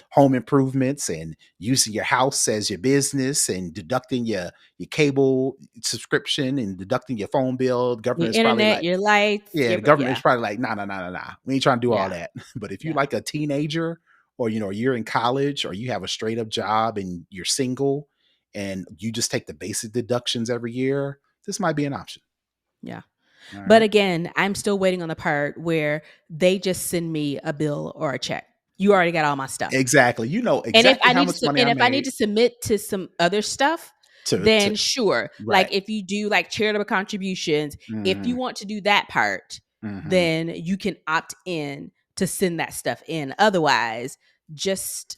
Speaker 1: home improvements, and using your house as your business, and deducting your cable subscription, and deducting your phone bill, the
Speaker 2: Your
Speaker 1: government's probably
Speaker 2: internet,
Speaker 1: like,
Speaker 2: your lights,
Speaker 1: yeah,
Speaker 2: your
Speaker 1: the government's
Speaker 2: yeah.
Speaker 1: probably like, nah, nah, nah, nah, nah. We ain't trying to do all
Speaker 2: Yeah.
Speaker 1: that. But if you
Speaker 2: Yeah.
Speaker 1: like a teenager, or you're in college, or you have a straight up job and you're single, and you just take the basic deductions every year, this might be an option.
Speaker 2: Yeah.
Speaker 1: All
Speaker 2: But
Speaker 1: right.
Speaker 2: again, I'm still waiting on the part where they just send me a bill or a check. You already got all my stuff.
Speaker 1: Exactly. You know
Speaker 2: And if
Speaker 1: exactly
Speaker 2: I
Speaker 1: how
Speaker 2: need
Speaker 1: much money
Speaker 2: and
Speaker 1: I
Speaker 2: if I need
Speaker 1: made
Speaker 2: to submit to some other stuff,
Speaker 1: to
Speaker 2: then sure. Like
Speaker 1: right.
Speaker 2: if you do like charitable contributions, if you
Speaker 1: Hmm.
Speaker 2: want to do that part,
Speaker 1: Hmm.
Speaker 2: then you can opt in to send that stuff in. Otherwise, just,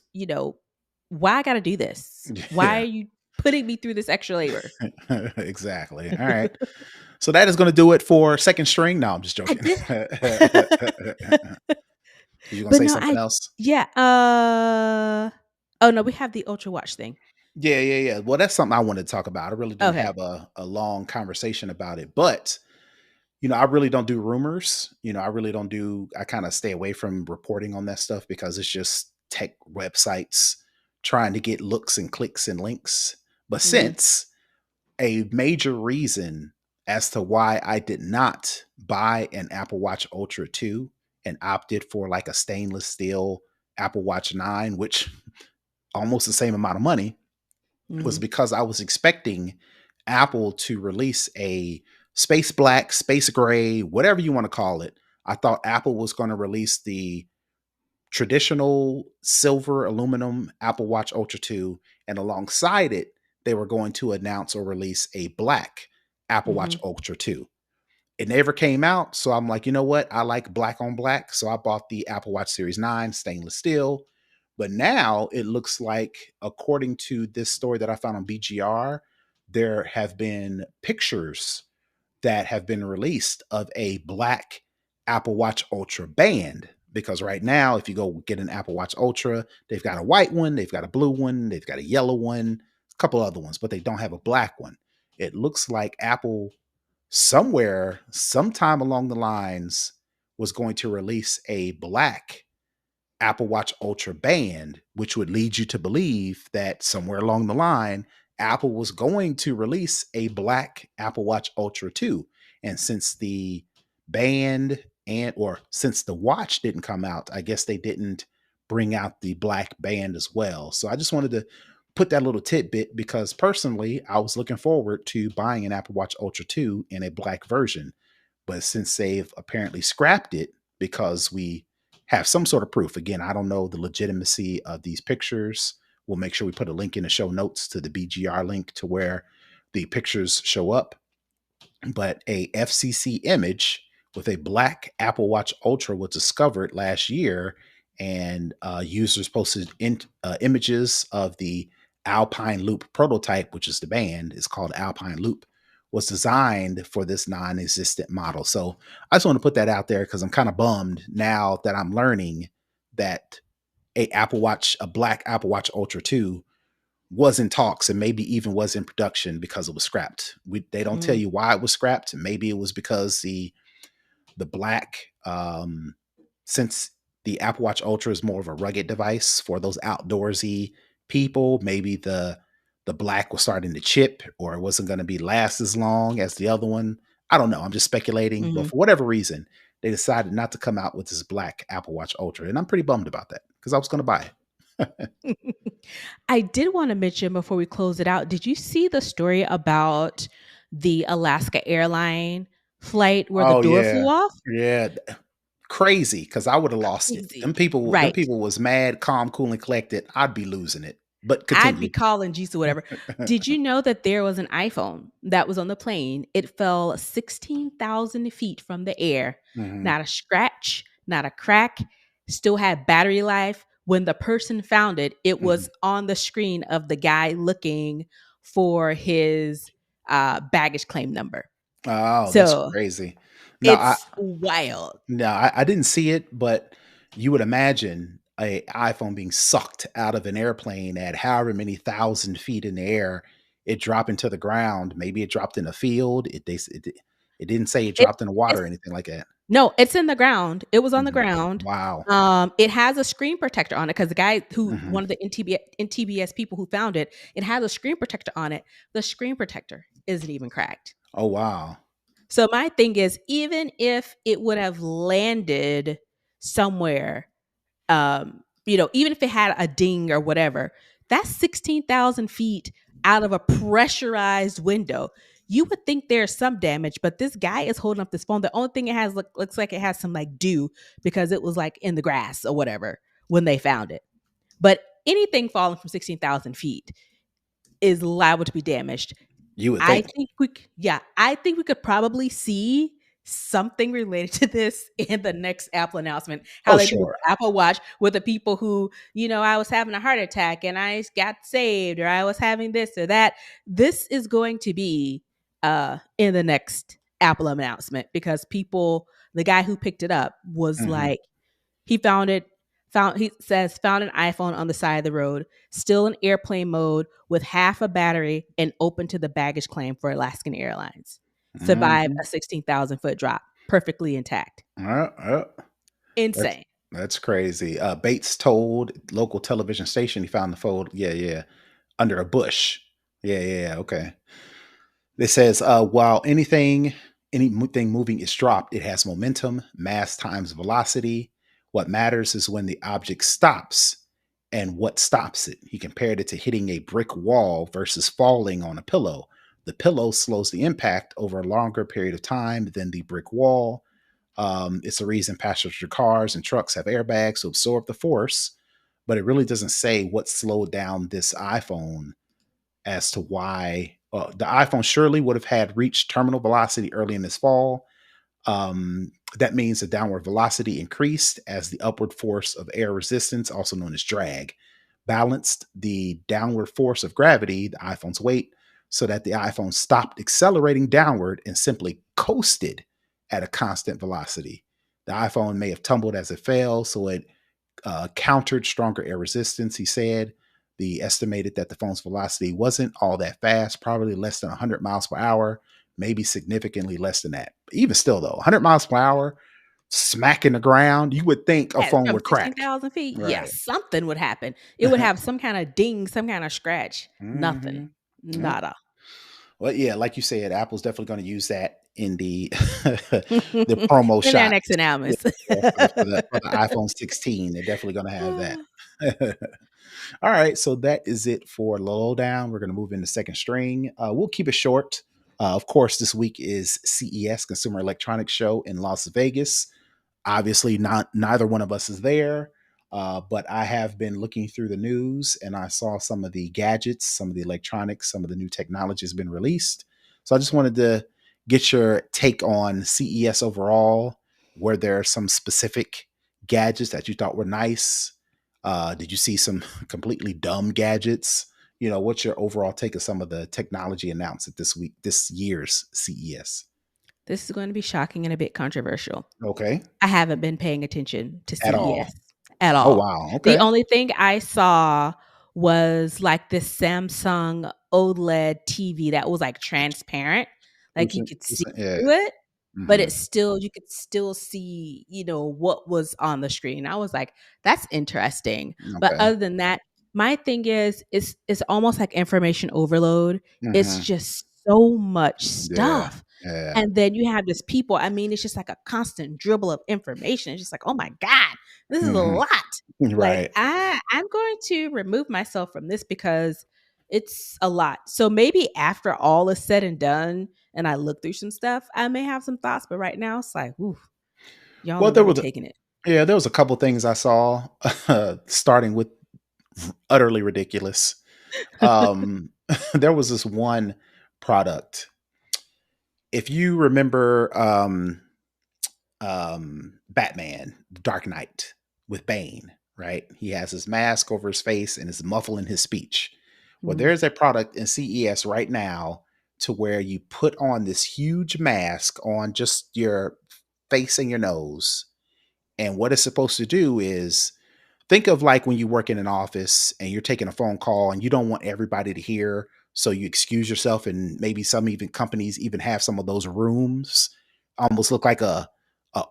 Speaker 2: why I got to do this? Why are
Speaker 1: Yeah.
Speaker 2: you putting me through this extra labor?
Speaker 1: Exactly. All right. So that is going to do it for second string. No, I'm just
Speaker 2: I
Speaker 1: joking.
Speaker 2: did.
Speaker 1: Were you going to
Speaker 2: But
Speaker 1: say
Speaker 2: no,
Speaker 1: something else?
Speaker 2: yeah, oh no, we have the Ultra Watch thing.
Speaker 1: Yeah, yeah, yeah. Well, that's something I wanted to talk about. I really didn't
Speaker 2: Okay.
Speaker 1: have a long conversation about it, but I really don't do rumors. I really don't do. I kind of stay away from reporting on that stuff because it's just tech websites trying to get looks and clicks and links. But
Speaker 2: Mhm.
Speaker 1: since a major reason as to why I did not buy an Apple Watch Ultra 2 and opted for like a stainless steel Apple Watch 9, which almost the same amount of money, was
Speaker 2: Mhm.
Speaker 1: because I was expecting Apple to release a space black, space gray, whatever you want to call it. I thought Apple was going to release the traditional silver aluminum Apple Watch Ultra 2, and alongside it, they were going to announce or release a black Apple Watch
Speaker 2: Mhm.
Speaker 1: Ultra 2. It never came out, so I'm like, you know what? I like black on black, so I bought the Apple Watch Series 9 stainless steel. But now it looks like, according to this story that I found on BGR, there have been pictures that have been released of a black Apple Watch Ultra band. Because right now, if you go get an Apple Watch Ultra, they've got a white one, they've got a blue one, they've got a yellow one, a couple other ones, but they don't have a black one. It looks like Apple, somewhere, sometime along the lines, was going to release a black Apple Watch Ultra band, which would lead you to believe that somewhere along the line, Apple was going to release a black Apple Watch Ultra 2. And since the band or since the watch didn't come out, I guess they didn't bring out the black band as well. So I just wanted to put that little tidbit because personally, I was looking forward to buying an Apple Watch Ultra 2 in a black version. But since they've apparently scrapped it because we have some sort of proof, again, I don't know the legitimacy of these pictures. We'll make sure we put a link in the show notes to the BGR link to where the pictures show up. But a FCC image with a black Apple Watch Ultra was discovered last year, and users posted images of the Alpine Loop prototype, which is the band. It's called Alpine Loop. Was designed for this non-existent model. So I just want to put that out there because I'm kind of bummed now that I'm learning that a black Apple Watch Ultra 2 was in talks and maybe even was in production because it was scrapped. They don't tell
Speaker 2: Mm.
Speaker 1: you why it was scrapped. Maybe it was because the black, since the Apple Watch Ultra is more of a rugged device for those outdoorsy people, maybe the black was starting to chip, or it wasn't going to be last as long as the other one. I don't know. I'm just speculating, but
Speaker 2: Mhm.
Speaker 1: for whatever reason, they decided not to come out with this black Apple Watch Ultra, and I'm pretty bummed about that because I was going to buy it.
Speaker 2: I did want to mention before we close it out, did you see the story about the Alaska airline flight where the
Speaker 1: Oh
Speaker 2: door
Speaker 1: yeah,
Speaker 2: flew off?
Speaker 1: yeah. Crazy, because I would have lost it. Them
Speaker 2: Crazy.
Speaker 1: people, them
Speaker 2: Right.
Speaker 1: people was mad, calm, cool, and collected. I'd be losing it. But
Speaker 2: I'd be
Speaker 1: continue.
Speaker 2: calling Jeeves or whatever. Did you know that there was an iPhone that was on the plane? It fell 16,000 feet from the air.
Speaker 1: Hmm.
Speaker 2: Not a scratch, not a crack, still had battery life. When the person found it, it
Speaker 1: Hmm.
Speaker 2: was on the screen of the guy looking for his baggage claim number.
Speaker 1: Oh, that's
Speaker 2: So,
Speaker 1: crazy. No,
Speaker 2: It's wild.
Speaker 1: I didn't see it, but you would imagine a iPhone being sucked out of an airplane at however many thousand feet in the air, it dropping to the ground. Maybe it dropped in a field. It didn't say it
Speaker 2: It,
Speaker 1: dropped in the water
Speaker 2: it's
Speaker 1: or anything like that.
Speaker 2: No, it's in the ground. It was on the
Speaker 1: Mhm.
Speaker 2: ground.
Speaker 1: Wow.
Speaker 2: It has a screen protector on it because the guy who
Speaker 1: Mhm.
Speaker 2: one of the NTBS people who found it, it has a screen protector on it. The screen protector isn't even cracked.
Speaker 1: Oh, wow.
Speaker 2: So my thing is, even if it would have landed somewhere, even if it had a ding or whatever, that's 16,000 feet out of a pressurized window. You would think there's some damage, but this guy is holding up this phone. The only thing it has looks like it has some like dew because it was like in the grass or whatever when they found it. But anything falling from 16,000 feet is liable to be damaged.
Speaker 1: You would think.
Speaker 2: I think we could probably see something related to this in the next Apple announcement. How
Speaker 1: Oh,
Speaker 2: they do with
Speaker 1: sure.
Speaker 2: the Apple Watch with the people who, I was having a heart attack and I got saved, or I was having this or that. This is going to be in the next Apple announcement because the guy who picked it up was
Speaker 1: Mhm.
Speaker 2: like, he found it. He says found an iPhone on the side of the road, still in airplane mode with half a battery and open to the baggage claim for Alaskan Airlines. Survived
Speaker 1: Mhm.
Speaker 2: a 16,000-foot drop, perfectly intact.
Speaker 1: Uh, that's
Speaker 2: Insane.
Speaker 1: that's crazy. Bates told local television station he found the phone. Yeah, yeah, under a bush. Yeah, yeah, yeah, okay. It says, while anything moving is dropped, it has momentum, mass times velocity. What matters is when the object stops and what stops it. He compared it to hitting a brick wall versus falling on a pillow. The pillow slows the impact over a longer period of time than the brick wall. It's the reason passenger cars and trucks have airbags to absorb the force, but it really doesn't say what slowed down this iPhone as to why the iPhone surely would have had reached terminal velocity early in this fall. That means the downward velocity increased as the upward force of air resistance, also known as drag, balanced the downward force of gravity, the iPhone's weight, so that the iPhone stopped accelerating downward and simply coasted at a constant velocity. The iPhone may have tumbled as it fell, so it countered stronger air resistance, he said. The estimated that the phone's velocity wasn't all that fast, probably less than 100 miles per hour, maybe significantly less than that. Even still, though, 100 miles per hour, smacking the ground, you would think a phone
Speaker 2: From
Speaker 1: would crack.
Speaker 2: 16,000 feet,
Speaker 1: Right.
Speaker 2: yes, something would happen. It would have some kind of ding, some kind of scratch. Nothing.
Speaker 1: hmm Yep.
Speaker 2: Nada.
Speaker 1: Well, yeah, like you said, Apple's definitely going to use that in the the promo
Speaker 2: In their
Speaker 1: shots.
Speaker 2: next
Speaker 1: Yeah,
Speaker 2: announcements.
Speaker 1: for the iPhone 16. They're definitely going to have that. All right, so that is it for lowdown. We're going to move into second string. We'll keep it short. Of course, this week is CES, Consumer Electronics Show in Las Vegas. Obviously, neither one of us is there, but I have been looking through the news and I saw some of the gadgets, some of the electronics, some of the new technology has been released. So I just wanted to get your take on CES overall. Were there some specific gadgets that you thought were nice? Did you see some completely dumb gadgets? What's your overall take of some of the technology announced at this year's CES?
Speaker 2: This is going to be shocking and a bit controversial.
Speaker 1: Okay,
Speaker 2: I haven't been paying attention to
Speaker 1: at
Speaker 2: CES
Speaker 1: all.
Speaker 2: at
Speaker 1: Oh
Speaker 2: all.
Speaker 1: wow.
Speaker 2: The
Speaker 1: Okay.
Speaker 2: only thing I saw was like this Samsung OLED TV that was like transparent, like you could see
Speaker 1: Yeah.
Speaker 2: through it, but
Speaker 1: hmm
Speaker 2: it's still you could still see, what was on the screen. I was like, that's interesting. But
Speaker 1: Okay.
Speaker 2: other than that, my thing is it's almost like information overload. It's
Speaker 1: hmm
Speaker 2: just so much
Speaker 1: Yeah.
Speaker 2: stuff.
Speaker 1: Yeah.
Speaker 2: And then you have this people, I mean, it's just like a constant dribble of information. It's just like, oh my God, this is a
Speaker 1: hmm
Speaker 2: lot. Like
Speaker 1: Right.
Speaker 2: I'm going to remove myself from this because it's a lot. So maybe after all is said and done and I look through some stuff, I may have some thoughts. But right now it's like, ooh, y'all
Speaker 1: Well,
Speaker 2: are really taking it.
Speaker 1: there was a couple things I saw, starting with utterly ridiculous. Um, there was this one product. If you remember, Batman, Dark Knight with Bane, right? He has his mask over his face and is muffling his speech. Well,
Speaker 2: Mm.
Speaker 1: there's a product in CES right now to where you put on this huge mask on just your face and your nose. And what it's supposed to do is, think of like when you work in an office and you're taking a phone call and you don't want everybody to hear, so you excuse yourself, and maybe some even companies even have some of those rooms almost look like a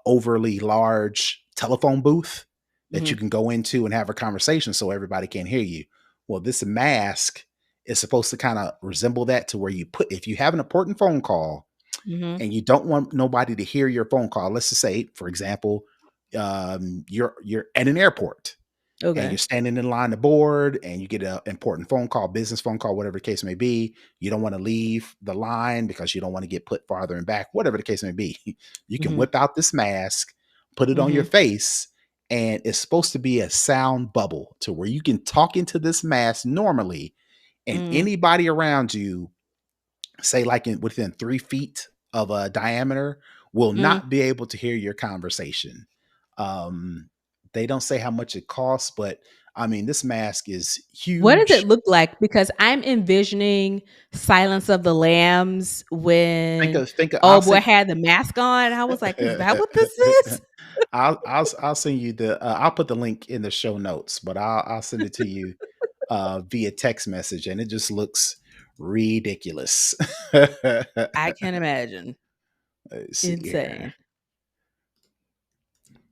Speaker 1: overly large telephone booth that
Speaker 2: Mm-hmm.
Speaker 1: you can go into and have a conversation so everybody can hear you. Well, this mask is supposed to kind of resemble that, to where you put, if you have an important phone call
Speaker 2: Mm-hmm.
Speaker 1: and you don't want nobody to hear your phone call, let's just say, for example, you're at an airport and
Speaker 2: Okay.
Speaker 1: you're standing in line to board and you get an important phone call, business phone call, whatever the case may be. You don't want to leave the line because you don't want to get put farther and back, whatever the case may be. You can
Speaker 2: Mm-hmm.
Speaker 1: whip out this mask, put it on your
Speaker 2: Mm-hmm.
Speaker 1: face, and it's supposed to be a sound bubble to where you can talk into this mask normally, and
Speaker 2: Mm.
Speaker 1: anybody around you, say like within 3 feet of a diameter, will
Speaker 2: Mm.
Speaker 1: not be able to hear your conversation. Um, they don't say how much it costs, but I mean, this mask is
Speaker 2: What does it
Speaker 1: huge.
Speaker 2: look like? Because I'm envisioning Silence of the Lambs
Speaker 1: Think
Speaker 2: when
Speaker 1: of, think of, I'll
Speaker 2: old boy
Speaker 1: send.
Speaker 2: had the mask on. I was like, is that what this is?
Speaker 1: I'll send you the. I'll put the link in the show notes, but I'll send it to you via text message, and it just looks ridiculous.
Speaker 2: I can imagine.
Speaker 1: Let's see here.
Speaker 2: Insane.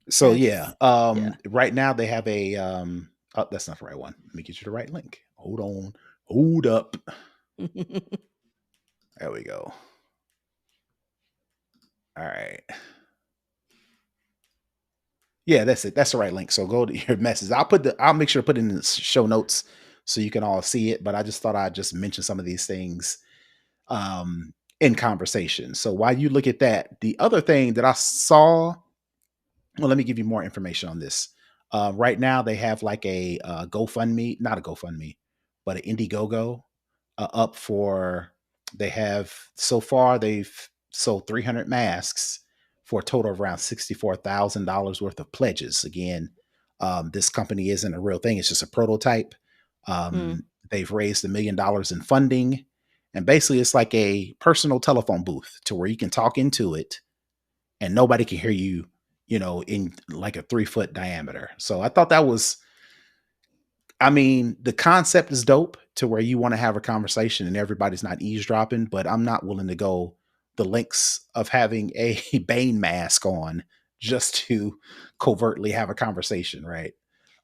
Speaker 1: So yeah,
Speaker 2: That's yeah.
Speaker 1: right now they have a oh, that's not the right one. Let me get you the right link. Hold on. Hold up. There we go. All right. Yeah, that's it. That's the right link. So go to your message. I'll make sure to put it in the show notes so you can all see it. But I just thought I'd just mention some of these things in conversation. So while you look at that, the other thing that I saw, well, let me give you more information on this. Right now, they have like a GoFundMe, not a GoFundMe, but an Indiegogo up for. They have, so far they've sold 300 masks for a total of around $64,000 worth of pledges. Again, this company isn't a real thing; it's just a prototype.
Speaker 2: Mm.
Speaker 1: They've raised $1 million in funding, and basically, it's like a personal telephone booth to where you can talk into it and nobody can hear you, in like a 3 foot diameter. So I thought that was, I mean, the concept is dope to where you want to have a conversation and everybody's not eavesdropping, but I'm not willing to go the lengths of having a Bane mask on just to covertly have a conversation, right?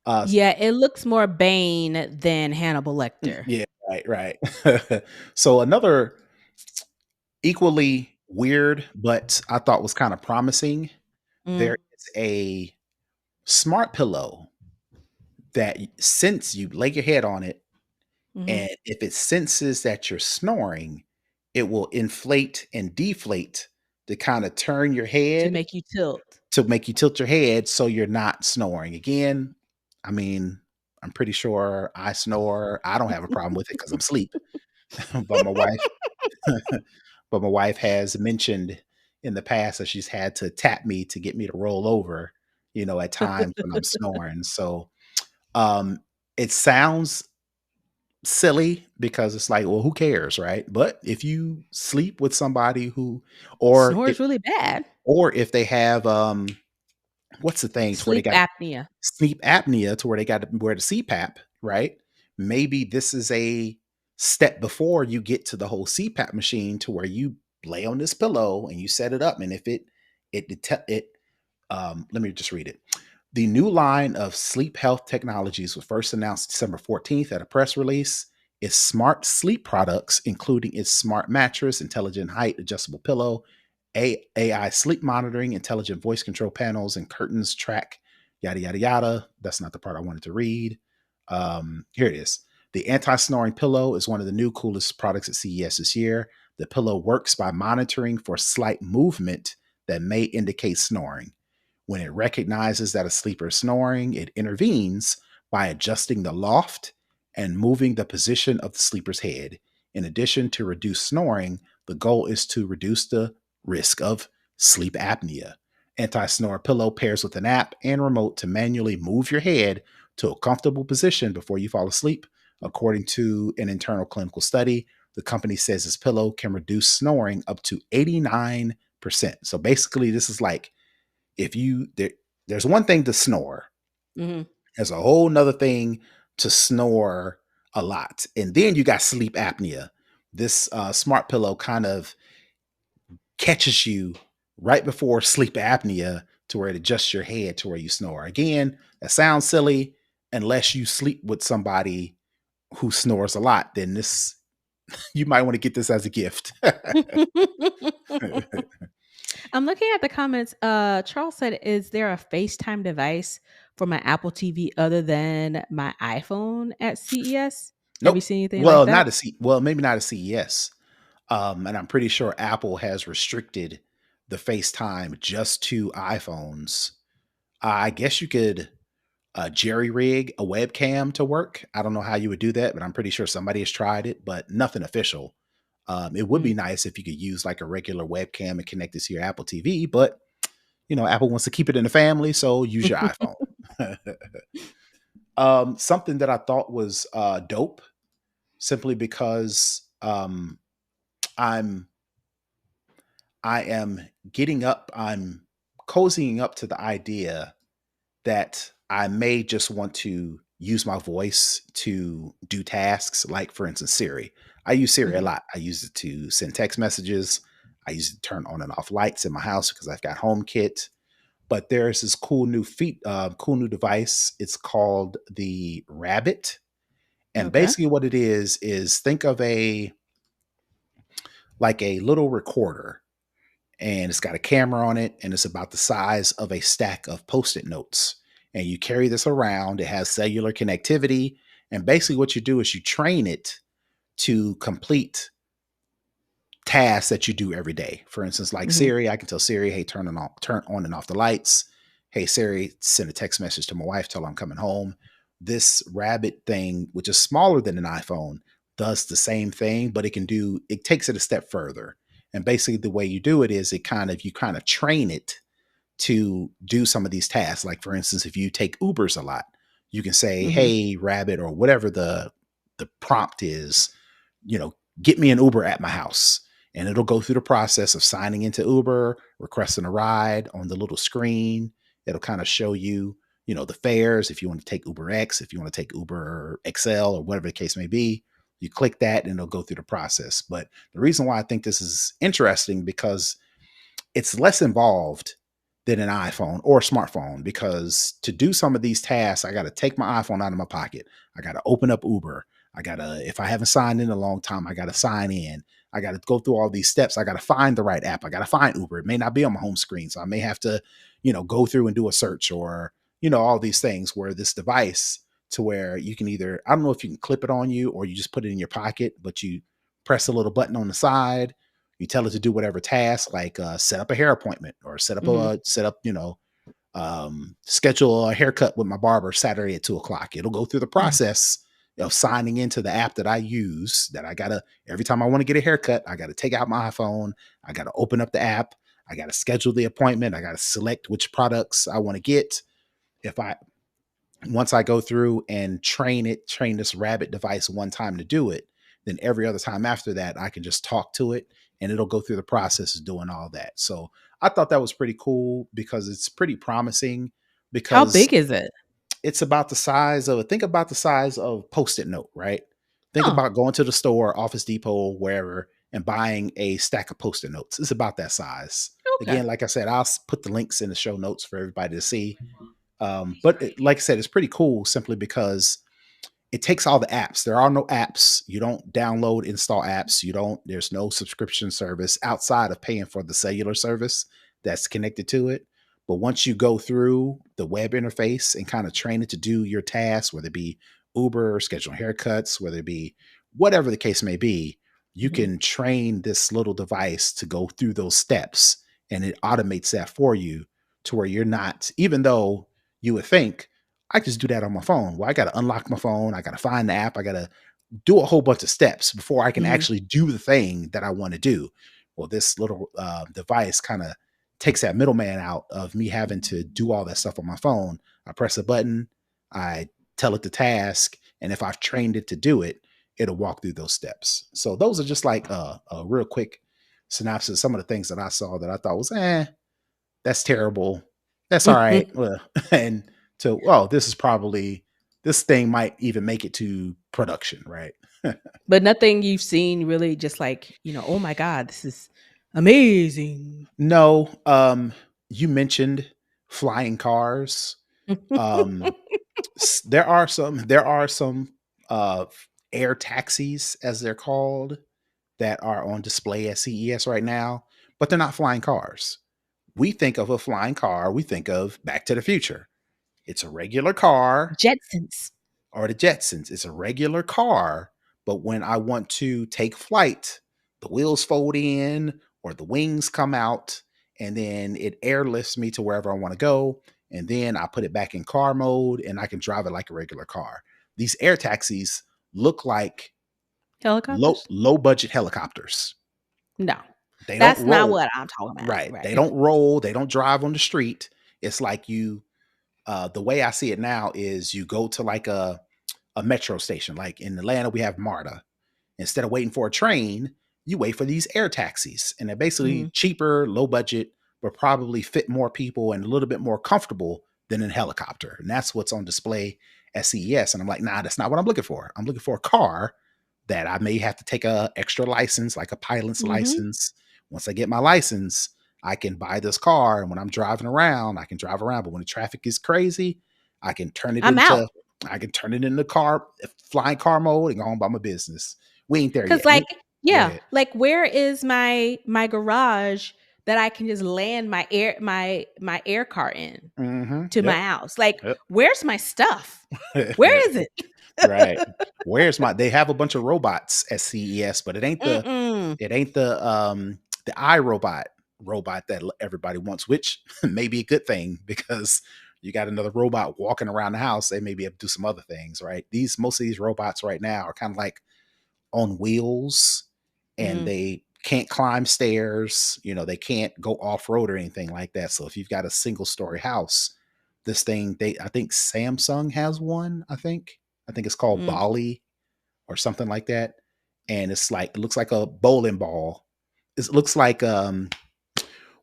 Speaker 1: Uh,
Speaker 2: Yeah, it looks more Bane than Hannibal Lecter.
Speaker 1: yeah, right, right. So another equally weird, but I thought was kind of promising. There
Speaker 2: Mm.
Speaker 1: is a smart pillow that since you lay your head on it,
Speaker 2: Hmm.
Speaker 1: and if it senses that you're snoring, it will inflate and deflate to kind of turn your
Speaker 2: To
Speaker 1: head,
Speaker 2: make you tilt.
Speaker 1: to make you tilt your head so you're not snoring. Again, I mean, I'm pretty sure I snore. I don't have a problem with it because I'm asleep. but my wife, but my wife has mentioned in the past that she's had to tap me to get me to roll over, at times when I'm snoring. So um, it sounds silly because it's like, well, who cares, right? But if you sleep with somebody who, or
Speaker 2: Snores
Speaker 1: it,
Speaker 2: really bad.
Speaker 1: or if they have what's the thing to where they
Speaker 2: Sleep
Speaker 1: got
Speaker 2: apnea.
Speaker 1: sleep apnea to where they got to wear the CPAP, right? Maybe this is a step before you get to the whole CPAP machine to where you lay on this pillow and you set it up, and if it detect it, let me just read it. The new line of sleep health technologies was first announced December 14th at a press release. Its smart sleep products, including its smart mattress, intelligent height adjustable pillow, AI sleep monitoring, intelligent voice control panels, and curtains track, yada, yada, yada. That's not the part I wanted to read. Here it is. The anti snoring pillow is one of the new coolest products at CES this year. The pillow works by monitoring for slight movement that may indicate snoring. When it recognizes that a sleeper is snoring, it intervenes by adjusting the loft and moving the position of the sleeper's head. In addition to reduce snoring, the goal is to reduce the risk of sleep apnea. Anti snore pillow pairs with an app and remote to manually move your head to a comfortable position before you fall asleep. According to an internal clinical study, the company says this pillow can reduce snoring up to 89%. So basically, this is like if you there's one thing to snore.
Speaker 2: Mhm.
Speaker 1: There's a whole nother thing to snore a lot. And then you got sleep apnea. This smart pillow kind of catches you right before sleep apnea to where it adjusts your head to where you snore. Again, that sounds silly unless you sleep with somebody who snores a lot. Then this you might want to get this as a gift.
Speaker 2: I'm looking at the comments. Charles said, "Is there a FaceTime device for my Apple TV other than my iPhone at CES? Have you
Speaker 1: Nope.
Speaker 2: seen anything like
Speaker 1: Well,
Speaker 2: that?"
Speaker 1: maybe not a CES. And I'm pretty sure Apple has restricted the FaceTime just to iPhones. I guess you could jerry rig a webcam to work. I don't know how you would do that, but I'm pretty sure somebody has tried it, but nothing official. It would
Speaker 2: Mm.
Speaker 1: be nice if you could use like a regular webcam and connect it to your Apple TV, but Apple wants to keep it in the family, so use your iPhone. Something that I thought was dope, simply because I'm I am getting up, I'm cozying up to the idea that I may just want to use my voice to do tasks, like, for instance, Siri. I use Siri a
Speaker 2: Mhm.
Speaker 1: lot. I use it to send text messages. I use it to turn on and off lights in my house because I've got HomeKit. But there's this cool new device. It's called the Rabbit, and
Speaker 2: Okay.
Speaker 1: basically what it is think of a little recorder, and it's got a camera on it, and it's about the size of a stack of post-it notes. And you carry this around. It has cellular connectivity, and basically what you do is you train it to complete tasks that you do every day. For instance, like
Speaker 2: Mhm.
Speaker 1: Siri, I can tell Siri, hey, turn on and off the lights. Hey Siri, send a text message to my wife, tell her I'm coming home. This Rabbit thing, which is smaller than an iPhone, does the same thing, but it takes it a step further. And basically the way you do it is you kind of train it to do some of these tasks. Like, for instance, if you take Ubers a lot, you can say,
Speaker 2: Mhm.
Speaker 1: hey Rabbit, or whatever the prompt is, get me an Uber at my house. And it'll go through the process of signing into Uber, requesting a ride on the little screen. It'll kind of show you, the fares. If you want to take Uber X, if you want to take Uber XL, or whatever the case may be, you click that and it'll go through the process. But the reason why I think this is interesting, because it's less involved than an iPhone or a smartphone, because to do some of these tasks, I got to take my iPhone out of my pocket. I got to open up Uber. If I haven't signed in a long time, I got to sign in. I got to go through all these steps. I got to find the right app. I got to find Uber. It may not be on my home screen. So I may have to, go through and do a search, or, all these things, where this device, to where you can either, I don't know if you can clip it on you or you just put it in your pocket, but you press a little button on the side. You tell it to do whatever task, like set up a hair appointment, or
Speaker 2: Mhm.
Speaker 1: schedule a haircut with my barber Saturday at 2 o'clock. It'll go through the
Speaker 2: Mhm.
Speaker 1: process of signing into the app that I use. That I gotta every time I want to get a haircut, I gotta take out my iPhone. I gotta open up the app. I gotta schedule the appointment. I gotta select which products I want to get. If I Once I go through and train this Rabbit device one time to do it, then every other time after that, I can just talk to it and it'll go through the process of doing all that. So I thought that was pretty cool, because it's pretty promising,
Speaker 2: How
Speaker 1: because
Speaker 2: big is it?
Speaker 1: think about the size of post-it note, right? Think
Speaker 2: Oh,
Speaker 1: about going to the store, Office Depot, wherever, and buying a stack of post-it notes. It's about that size.
Speaker 2: okay.
Speaker 1: Again, like I said, I'll put the links in the show notes for everybody to see. Like I said, it's pretty cool, simply because it takes all the apps. There are no apps. You don't download, install apps. There's no subscription service outside of paying for the cellular service that's connected to it. But once you go through the web interface and kind of train it to do your tasks, whether it be Uber, scheduling haircuts, whether it be whatever the case may be, you
Speaker 2: Mhm.
Speaker 1: can train this little device to go through those steps, and it automates that for you, to where you're not, even though you would think, I just do that on my phone. Well, I got to unlock my phone. I got to find the app. I got to do a whole bunch of steps before I can
Speaker 2: Mhm.
Speaker 1: actually do the thing that I want to do. Well, this little device kind of takes that middleman out of me having to do all that stuff on my phone. I press a button, I tell it the task, and if I've trained it to do it, it'll walk through those steps. So those are just like a real quick synopsis of some of the things that I saw that I thought was, that's terrible. That's all right. Well, and so, oh, this thing might even make it to production, right?
Speaker 2: But nothing you've seen really just like, oh my God, this is amazing.
Speaker 1: No, you mentioned flying cars. Um, there are some air taxis, as they're called, that are on display at CES right now, but they're not flying cars. We think of a flying car, we think of Back to the Future. It's a regular car,
Speaker 2: Jetsons.
Speaker 1: or the Jetsons. It's a regular car, but when I want to take flight, the wheels fold in or the wings come out, and then it airlifts me to wherever I want to go. And then I put it back in car mode and I can drive it like a regular car. These air taxis look like
Speaker 2: Helicopters?
Speaker 1: low budget helicopters.
Speaker 2: No.
Speaker 1: They don't
Speaker 2: That's not
Speaker 1: roll.
Speaker 2: what I'm talking about.
Speaker 1: Right. They
Speaker 2: Right.
Speaker 1: don't roll. They don't drive on the street. It's like the way I see it now is you go to like a metro station. Like in Atlanta, we have MARTA. Instead of waiting for a train, you wait for these air taxis, and they're basically
Speaker 2: Mhm.
Speaker 1: cheaper, low budget, but probably fit more people and a little bit more comfortable than a helicopter. And that's what's on display at CES. And I'm like, nah, that's not what I'm looking for. I'm looking for a car that I may have to take a extra license, like a pilot's
Speaker 2: Mhm.
Speaker 1: license. Once I get my license, I can buy this car, and when I'm driving around, I can drive around. But when the traffic is crazy, I can turn it
Speaker 2: I'm out.
Speaker 1: into I can turn it into car flying car mode and go on about my business. We ain't there
Speaker 2: Cause
Speaker 1: yet.
Speaker 2: like,
Speaker 1: Go
Speaker 2: yeah,
Speaker 1: ahead.
Speaker 2: like where is my garage that I can just land my air car in
Speaker 1: Mm-hmm.
Speaker 2: to my
Speaker 1: Yep.
Speaker 2: house? Like,
Speaker 1: Yep.
Speaker 2: where's my stuff? Where is
Speaker 1: Right.
Speaker 2: it?
Speaker 1: Where's my? They have a bunch of robots at CES, but it ain't the
Speaker 2: Mm-mm.
Speaker 1: it ain't the iRobot robot that everybody wants, which may be a good thing because you got another robot walking around the house. They may be able to do some other things, right? These Most of these robots right now are kind of like on wheels, and
Speaker 2: Mm.
Speaker 1: they can't climb stairs. They can't go off road or anything like that. So if you've got a single story house, this thing, I think Samsung has one. I think it's called
Speaker 2: Mm.
Speaker 1: Bali or something like that. And it looks like a bowling ball. It looks like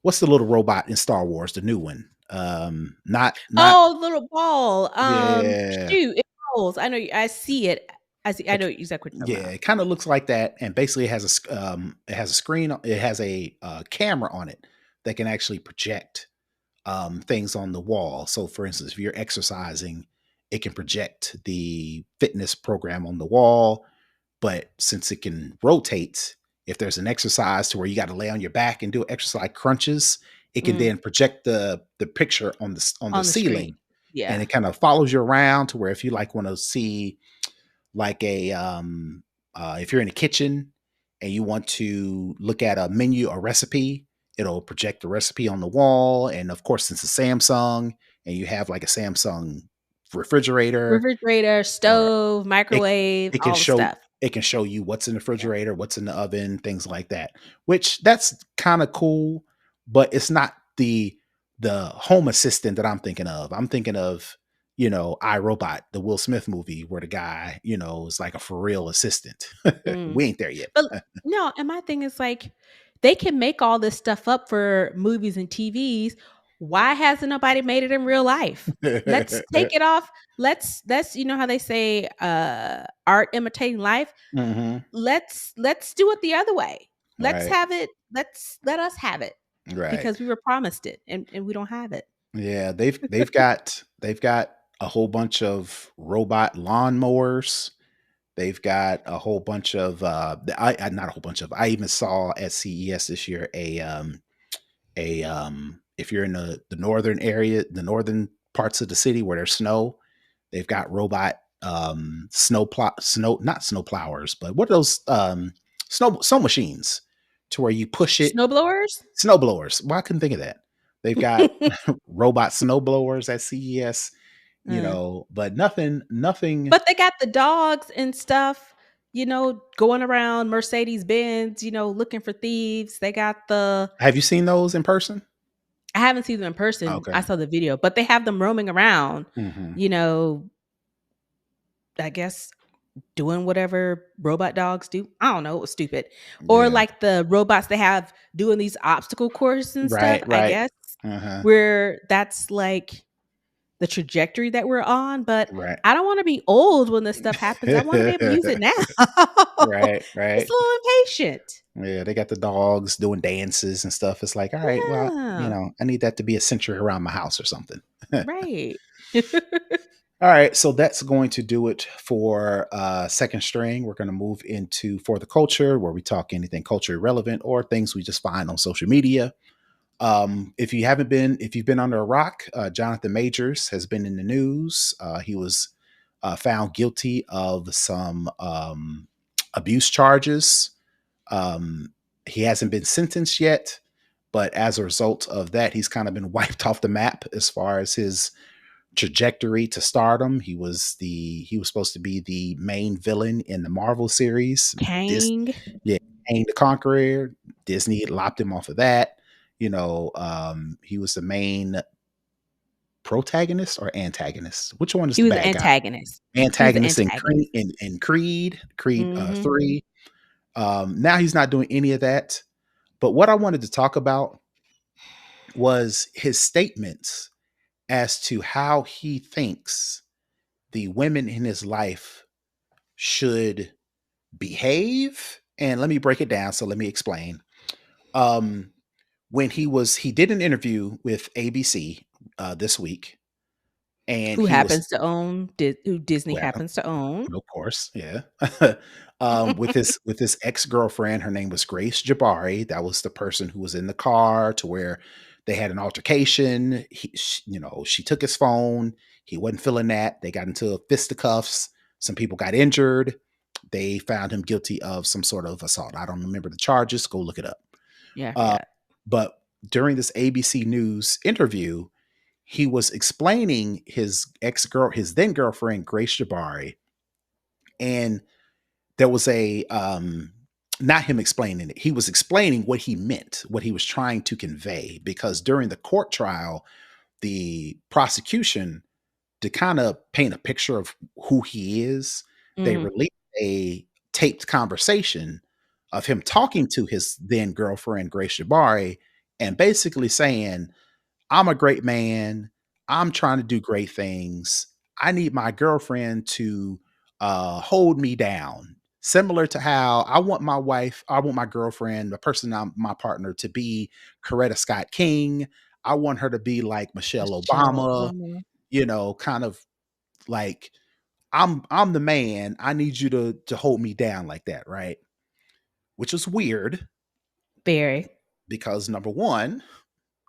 Speaker 1: what's the little robot in Star Wars, the new one? Not
Speaker 2: Oh, little ball.
Speaker 1: Yeah.
Speaker 2: Shoot, it rolls. I know. I see it. I know exactly what you're talking
Speaker 1: Yeah,
Speaker 2: about.
Speaker 1: it kind of looks like that, and basically it has a screen. It has a camera on it that can actually project things on the wall. So, for instance, if you're exercising, it can project the fitness program on the wall. But since it can rotate, if there's an exercise to where you got to lay on your back and do exercise crunches, it can
Speaker 2: Mm.
Speaker 1: then project the picture on the
Speaker 2: On the screen.
Speaker 1: ceiling, and
Speaker 2: Yeah.
Speaker 1: it kind of follows you around to where if you like want to see like if you're in a kitchen and you want to look at a menu or recipe, it'll project the recipe on the wall. And of course, since it's Samsung and you have like a Samsung refrigerator,
Speaker 2: Refrigerator,
Speaker 1: or
Speaker 2: stove,
Speaker 1: it
Speaker 2: microwave,
Speaker 1: it can
Speaker 2: all the
Speaker 1: show
Speaker 2: stuff.
Speaker 1: it can show you what's in the
Speaker 2: Yeah.
Speaker 1: refrigerator, what's in the oven, things like that. Which that's kind of cool, but it's not the home assistant that I'm thinking of. I'm thinking of iRobot, the Will Smith movie where the guy is like a for real assistant.
Speaker 2: Mm.
Speaker 1: We ain't there yet.
Speaker 2: But no, and my thing is like they can make all this stuff up for movies and TVs. Why hasn't nobody made it in real life? Let's take it off. Let's how they say art imitating life.
Speaker 1: Hmm.
Speaker 2: Let's do it the other way. Let's
Speaker 1: Right.
Speaker 2: have it. Let us have it
Speaker 1: Right.
Speaker 2: because we were promised it and we don't have it.
Speaker 1: Yeah, they've got a whole bunch of robot lawnmowers. They've got a whole bunch of not a whole bunch of. I even saw at CES this year if you're in the northern area, the northern parts of the city where there's snow, they've got robot snow not snow plowers, but what are those snow machines to where you push it.
Speaker 2: Snowblowers?
Speaker 1: Snow blowers. Well, I couldn't think of that. They've got robot snow blowers at CES,
Speaker 2: Uh,
Speaker 1: but nothing.
Speaker 2: but they got the dogs and stuff, going around Mercedes Benz, looking for thieves. They got the
Speaker 1: Have you seen those in person?
Speaker 2: I haven't seen them in person. I
Speaker 1: Okay.
Speaker 2: saw the video, but they have them roaming around,
Speaker 1: Hmm.
Speaker 2: you know, I guess doing whatever robot dogs do. I don't know. It was stupid. Or
Speaker 1: Yeah.
Speaker 2: like the robots they have doing these obstacle courses and stuff,
Speaker 1: Right.
Speaker 2: I
Speaker 1: Right.
Speaker 2: guess.
Speaker 1: Uh-huh.
Speaker 2: where that's like the trajectory that we're on. But
Speaker 1: Right.
Speaker 2: I don't want to be old when this stuff happens. I want to be able to use it now.
Speaker 1: Right,
Speaker 2: Just a
Speaker 1: right.
Speaker 2: little impatient.
Speaker 1: Yeah, they got the dogs doing dances and stuff. It's like, all right, well,
Speaker 2: Yeah.
Speaker 1: I need that to be a century around my house or something. All
Speaker 2: Right.
Speaker 1: right, so that's going to do it for second string. We're going to move into for the culture, where we talk anything culture relevant or things we just find on social media. If you've been under a rock, Jonathan Majors has been in the news. He was found guilty of some abuse charges. Um, he hasn't been sentenced yet, but as a result of that, he's kind of been wiped off the map as far as his trajectory to stardom. He was supposed to be the main villain in the Marvel series.
Speaker 2: Kang.
Speaker 1: Yeah, Kang the Conqueror. Disney lopped him off of that. He was the main protagonist or antagonist. Which one is
Speaker 2: He
Speaker 1: the
Speaker 2: was the
Speaker 1: bad guy?
Speaker 2: antagonist. He was the
Speaker 1: Antagonist in
Speaker 2: antagonist.
Speaker 1: Creed
Speaker 2: Hmm.
Speaker 1: 3. Now he's not doing any of that. But what I wanted to talk about was his statements as to how he thinks the women in his life should behave. And let me break it down. So let me explain. Um, when he did an interview with ABC this week, and
Speaker 2: Who
Speaker 1: he was
Speaker 2: happens to own, who Disney
Speaker 1: well,
Speaker 2: happens to own.
Speaker 1: of course, yeah. With his ex girlfriend, her name was Grace Jabari. That was the person who was in the car to where they had an altercation. She took his phone. He wasn't feeling that. They got into fisticuffs. Some people got injured. They found him guilty of some sort of assault. I don't remember the charges. Go look it up.
Speaker 2: Yeah, I
Speaker 1: Uh,
Speaker 2: forgot.
Speaker 1: but during this ABC News interview, he was explaining his then girlfriend, Grace Jabari, and there was not him explaining it. He was explaining what he meant, what he was trying to convey, because during the court trial, the prosecution, to kind of paint a picture of who he is, they
Speaker 2: Hmm.
Speaker 1: released a taped conversation of him talking to his then girlfriend, Grace Jabari, and basically saying, I'm a great man. I'm trying to do great things. I need my girlfriend to hold me down. Similar to how I want my girlfriend, the person my partner, to be Coretta Scott King. I want her to be like Michelle
Speaker 2: Michelle
Speaker 1: Obama,
Speaker 2: Obama.
Speaker 1: kind of like I'm the man. I need you to hold me down like that, right? Which is weird
Speaker 2: Very.
Speaker 1: because number one,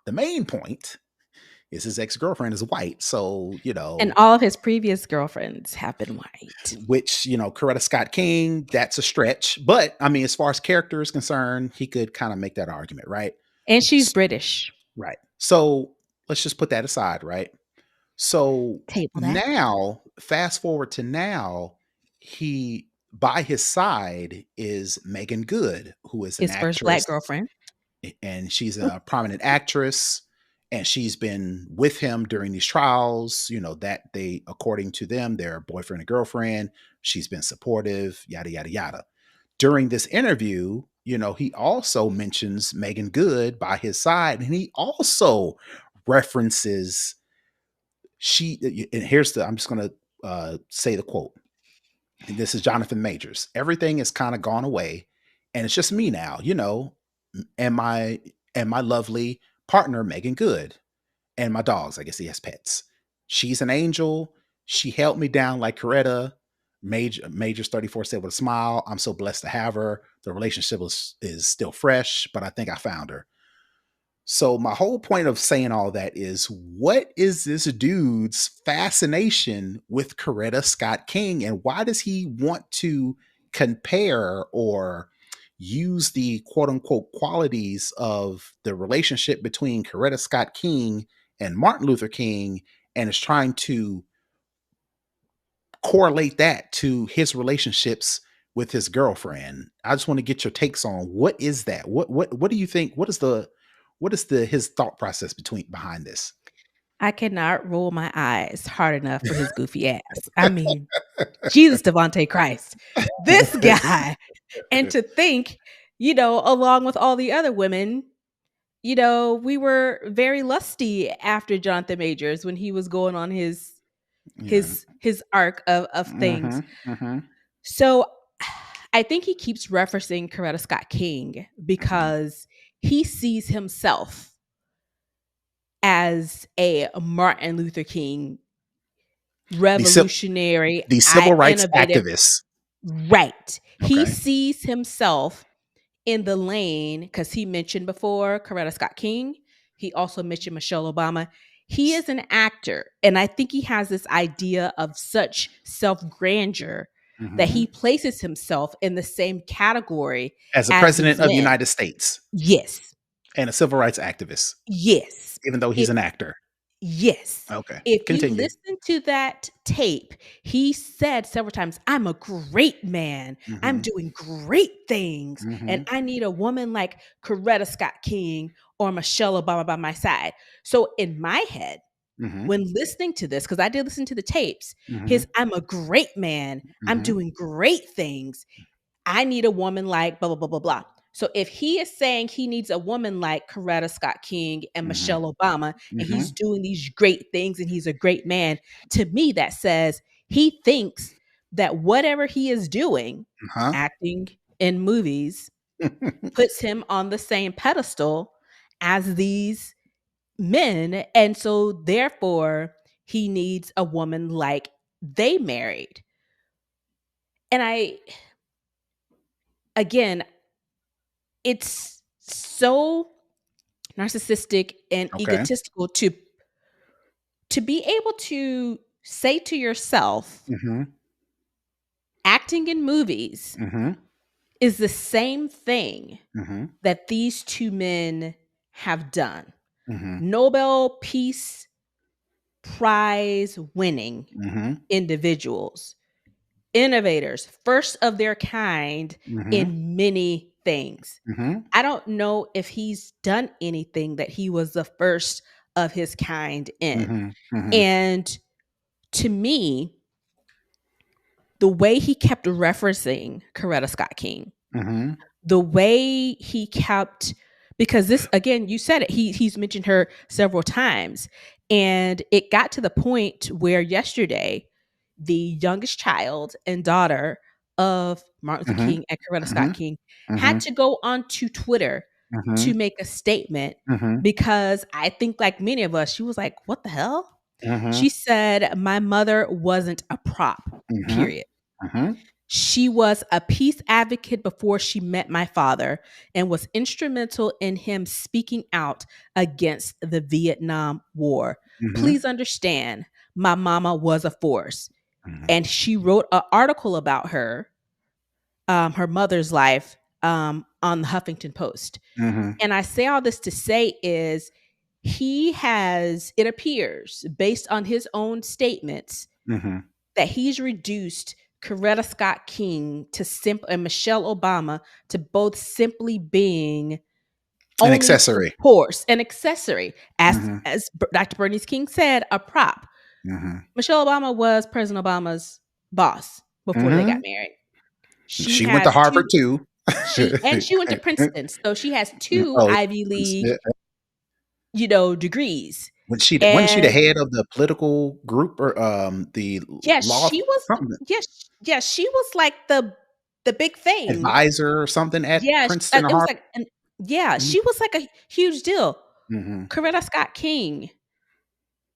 Speaker 1: the main point is his ex-girlfriend is white. So,
Speaker 2: And all of his previous girlfriends have been white.
Speaker 1: which, Coretta Scott King, that's a stretch. But I mean, as far as character is concerned, he could kind of make that argument, right?
Speaker 2: And she's British.
Speaker 1: Right. So let's just put that aside, right? So
Speaker 2: Table that.
Speaker 1: now, fast forward to now, he by his side is Megan Good, who is an
Speaker 2: His first black
Speaker 1: actress,
Speaker 2: girlfriend.
Speaker 1: and she's a prominent actress, and she's been with him during these trials, that they, according to them, they're boyfriend and girlfriend. She's been supportive, yada yada yada. During this interview, he also mentions Megan Good by his side, and he also references and I'm just going to say the quote. This is Jonathan Majors. Everything has kind of gone away, and it's just me now, and my lovely partner Megan Good, and my dogs. I guess he has pets. She's an angel. She held me down like Coretta. Majors 34 said with a smile, I'm so blessed to have her. The relationship is still fresh, but I think I found her. So my whole point of saying all that is, what is this dude's fascination with Coretta Scott King, and why does he want to compare or use the quote unquote qualities of the relationship between Coretta Scott King and Martin Luther King, and is trying to correlate that to his relationships with his girlfriend? I just want to get your takes on what is that? What do you think? What is the his thought process behind this?
Speaker 2: I cannot roll my eyes hard enough for his goofy ass. I mean, Jesus Devonte Christ. This guy. And to think, along with all the other women, we were very lusty after Jonathan Majors when he was going on his
Speaker 1: Yeah.
Speaker 2: his his arc of things.
Speaker 1: Mhm. Mhm.
Speaker 2: So I think he keeps referencing Coretta Scott King
Speaker 1: Mhm.
Speaker 2: because he sees himself as a Martin Luther King
Speaker 1: The civ
Speaker 2: revolutionary,
Speaker 1: the civil rights
Speaker 2: innovative.
Speaker 1: activists.
Speaker 2: Right. He
Speaker 1: Okay.
Speaker 2: sees himself in the lane because he mentioned before Coretta Scott King. He also mentioned Michelle Obama. He is an actor, and I think he has this idea of such self grandeur that he
Speaker 1: Mhm.
Speaker 2: places himself in the same category
Speaker 1: As the
Speaker 2: as
Speaker 1: president
Speaker 2: these
Speaker 1: of the
Speaker 2: men.
Speaker 1: United States
Speaker 2: Yes.
Speaker 1: and a civil rights activist,
Speaker 2: Yes.
Speaker 1: even though he's
Speaker 2: If
Speaker 1: an actor.
Speaker 2: Yes.
Speaker 1: Okay.
Speaker 2: If you
Speaker 1: Continue.
Speaker 2: listen to that tape, he said several times, "I'm a great man. I'm
Speaker 1: Mhm.
Speaker 2: doing great things, and
Speaker 1: Mhm.
Speaker 2: I need a woman like Coretta Scott King or Michelle Obama by my side." So in my head,
Speaker 1: Mhm.
Speaker 2: when listening to this, because I did listen to the tapes, his
Speaker 1: Mhm.
Speaker 2: "I'm a great man. I'm
Speaker 1: Mhm.
Speaker 2: doing great things. I need a woman like blah, blah, blah, blah, blah." So if he is saying he needs a woman like Coretta Scott King and
Speaker 1: Mhm.
Speaker 2: Michelle Obama, and he's
Speaker 1: Mhm.
Speaker 2: doing these great things and he's a great man, to me, that says he thinks that whatever he is doing,
Speaker 1: Uh-huh.
Speaker 2: acting in movies, puts him on the same pedestal as these men. And so therefore, he needs a woman like they married. And again, it's so narcissistic and
Speaker 1: Okay.
Speaker 2: egotistical to be able to say to yourself,
Speaker 1: Mhm.
Speaker 2: acting in movies
Speaker 1: Mhm.
Speaker 2: is the same thing
Speaker 1: Mhm.
Speaker 2: that these two men have done.
Speaker 1: Mhm.
Speaker 2: Nobel Peace Prize winning
Speaker 1: Mhm.
Speaker 2: individuals, innovators, first of their kind
Speaker 1: Mhm.
Speaker 2: in many things.
Speaker 1: Mhm.
Speaker 2: I don't know if he's done anything that he was the first of his kind in.
Speaker 1: Mhm. Mhm.
Speaker 2: And to me, the way he kept referencing Coretta Scott King,
Speaker 1: Mhm.
Speaker 2: the way he kept, because this again, you said it, he's mentioned her several times, and it got to the point where yesterday, the youngest child and daughter of Martin Luther
Speaker 1: Mhm.
Speaker 2: King and Coretta Scott
Speaker 1: Mhm.
Speaker 2: King had
Speaker 1: Mhm.
Speaker 2: to go onto Twitter to
Speaker 1: Mhm.
Speaker 2: make a statement
Speaker 1: Mhm.
Speaker 2: because I think, like many of us, she was like, "What the hell?"
Speaker 1: Mhm.
Speaker 2: She said, "My mother wasn't a prop,
Speaker 1: Mhm.
Speaker 2: period.
Speaker 1: Mhm.
Speaker 2: She was a peace advocate before she met my father and was instrumental in him speaking out against the Vietnam War.
Speaker 1: Mhm.
Speaker 2: Please understand, my mama was a force."
Speaker 1: Mhm.
Speaker 2: And she wrote an article about her mother's life, on the Huffington Post.
Speaker 1: Mhm.
Speaker 2: And I say all this to say is he has, it appears, based on his own statements,
Speaker 1: Mhm.
Speaker 2: that he's reduced Coretta Scott King to and Michelle Obama to both simply being
Speaker 1: An
Speaker 2: only
Speaker 1: accessory.
Speaker 2: supports, an accessory,
Speaker 1: Mhm.
Speaker 2: as Dr. Bernice King said, a prop.
Speaker 1: Mhm.
Speaker 2: Michelle Obama was President Obama's boss before they got
Speaker 1: Mhm.
Speaker 2: married. She
Speaker 1: She went to
Speaker 2: has
Speaker 1: Harvard
Speaker 2: two.
Speaker 1: too.
Speaker 2: She went to Princeton, so she has two
Speaker 1: Oh,
Speaker 2: Ivy League,
Speaker 1: yeah.
Speaker 2: degrees.
Speaker 1: Wasn't she the
Speaker 2: And
Speaker 1: head of the political group or the
Speaker 2: yes,
Speaker 1: law
Speaker 2: she was.
Speaker 1: something
Speaker 2: Yes, she was like the big thing.
Speaker 1: advisor or something at
Speaker 2: Yeah,
Speaker 1: Princeton or
Speaker 2: it was
Speaker 1: Harvard?
Speaker 2: like, and yeah,
Speaker 1: Mhm.
Speaker 2: she was like a huge deal.
Speaker 1: Mhm.
Speaker 2: Coretta Scott King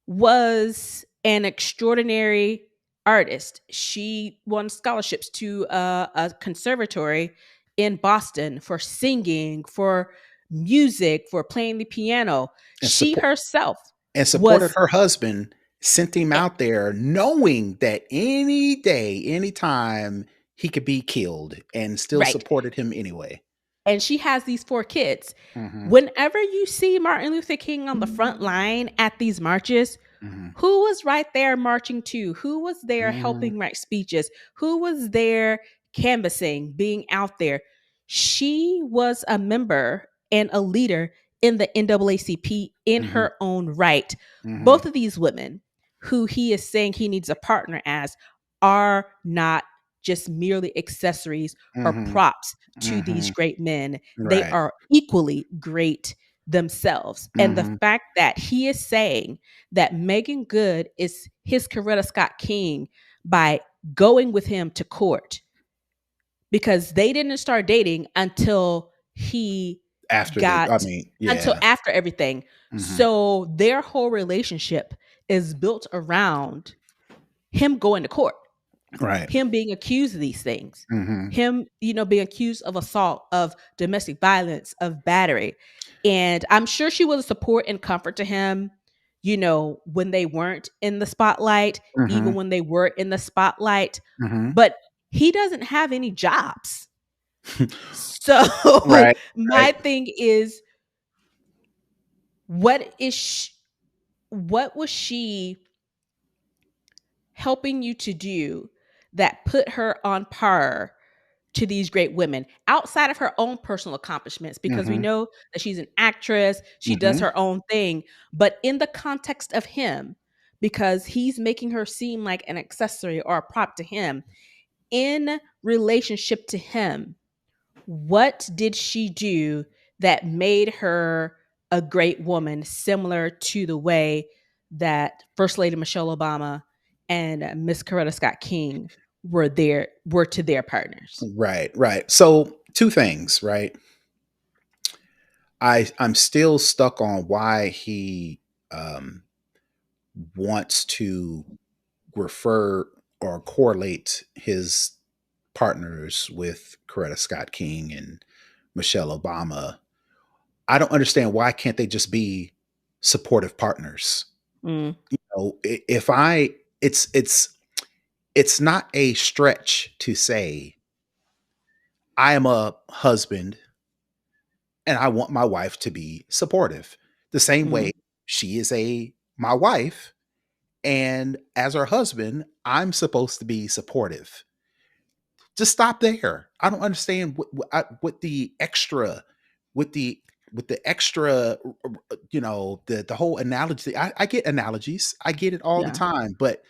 Speaker 2: was an extraordinary artist. She won scholarships to a conservatory in Boston for singing, for music, for playing the piano.
Speaker 1: And
Speaker 2: She
Speaker 1: support
Speaker 2: herself
Speaker 1: and supported
Speaker 2: was
Speaker 1: her husband, sent him
Speaker 2: eh,
Speaker 1: out there knowing that any day, anytime he could be killed and still
Speaker 2: right.
Speaker 1: supported him anyway.
Speaker 2: And she has these four kids.
Speaker 1: Mhm.
Speaker 2: Whenever you see Martin Luther King on the front line at these marches,
Speaker 1: Mhm.
Speaker 2: who was right there marching to? Who was there
Speaker 1: Mhm.
Speaker 2: helping write speeches? Who was there canvassing, being out there? She was a member and a leader in the NAACP in
Speaker 1: Mhm.
Speaker 2: her own right.
Speaker 1: Mhm.
Speaker 2: Both of these women, who he is saying he needs a partner as, are not just merely accessories or
Speaker 1: Mhm.
Speaker 2: props to these
Speaker 1: Mhm.
Speaker 2: great men. They
Speaker 1: Right.
Speaker 2: are equally great themselves. And the
Speaker 1: Mm-hmm.
Speaker 2: fact that he is saying that Megan Good is his Coretta Scott King by going with him to court, because they didn't start dating until he
Speaker 1: After the,
Speaker 2: got
Speaker 1: I mean,
Speaker 2: until
Speaker 1: yeah.
Speaker 2: after everything.
Speaker 1: Mm-hmm.
Speaker 2: So their whole relationship is built around him going to court,
Speaker 1: Right.
Speaker 2: him being accused of these things,
Speaker 1: Mm-hmm.
Speaker 2: him, being accused of assault, of domestic violence, of battery. And I'm sure she was a support and comfort to him, when they weren't in the spotlight,
Speaker 1: Mm-hmm.
Speaker 2: even when they were in the spotlight.
Speaker 1: Mm-hmm.
Speaker 2: But he doesn't have any jobs. So
Speaker 1: Right.
Speaker 2: my
Speaker 1: Right.
Speaker 2: thing is, what is what was she helping you to do that put her on par to these great women outside of her own personal accomplishments? Because we
Speaker 1: Mm-hmm.
Speaker 2: know that she's an actress, she does
Speaker 1: Mm-hmm.
Speaker 2: her own thing, but in the context of him, because he's making her seem like an accessory or a prop to him, in relationship to him, what did she do that made her a great woman, similar to the way that First Lady Michelle Obama and Miss Coretta Scott King were to their partners?
Speaker 1: Right. Right. So two things, right? I'm still stuck on why he um wants to refer or correlate his partners with Coretta Scott King and Michelle Obama. I don't understand, why can't they just be supportive partners?
Speaker 2: Mm,
Speaker 1: If I it's not a stretch to say I am a husband and I want my wife to be supportive. The same
Speaker 2: mm.
Speaker 1: way she is a my wife, and as her husband, I'm supposed to be supportive. Just stop there. I don't understand what the extra, with the extra, the whole analogy. I get analogies. I get it all the
Speaker 2: Yeah.
Speaker 1: time, but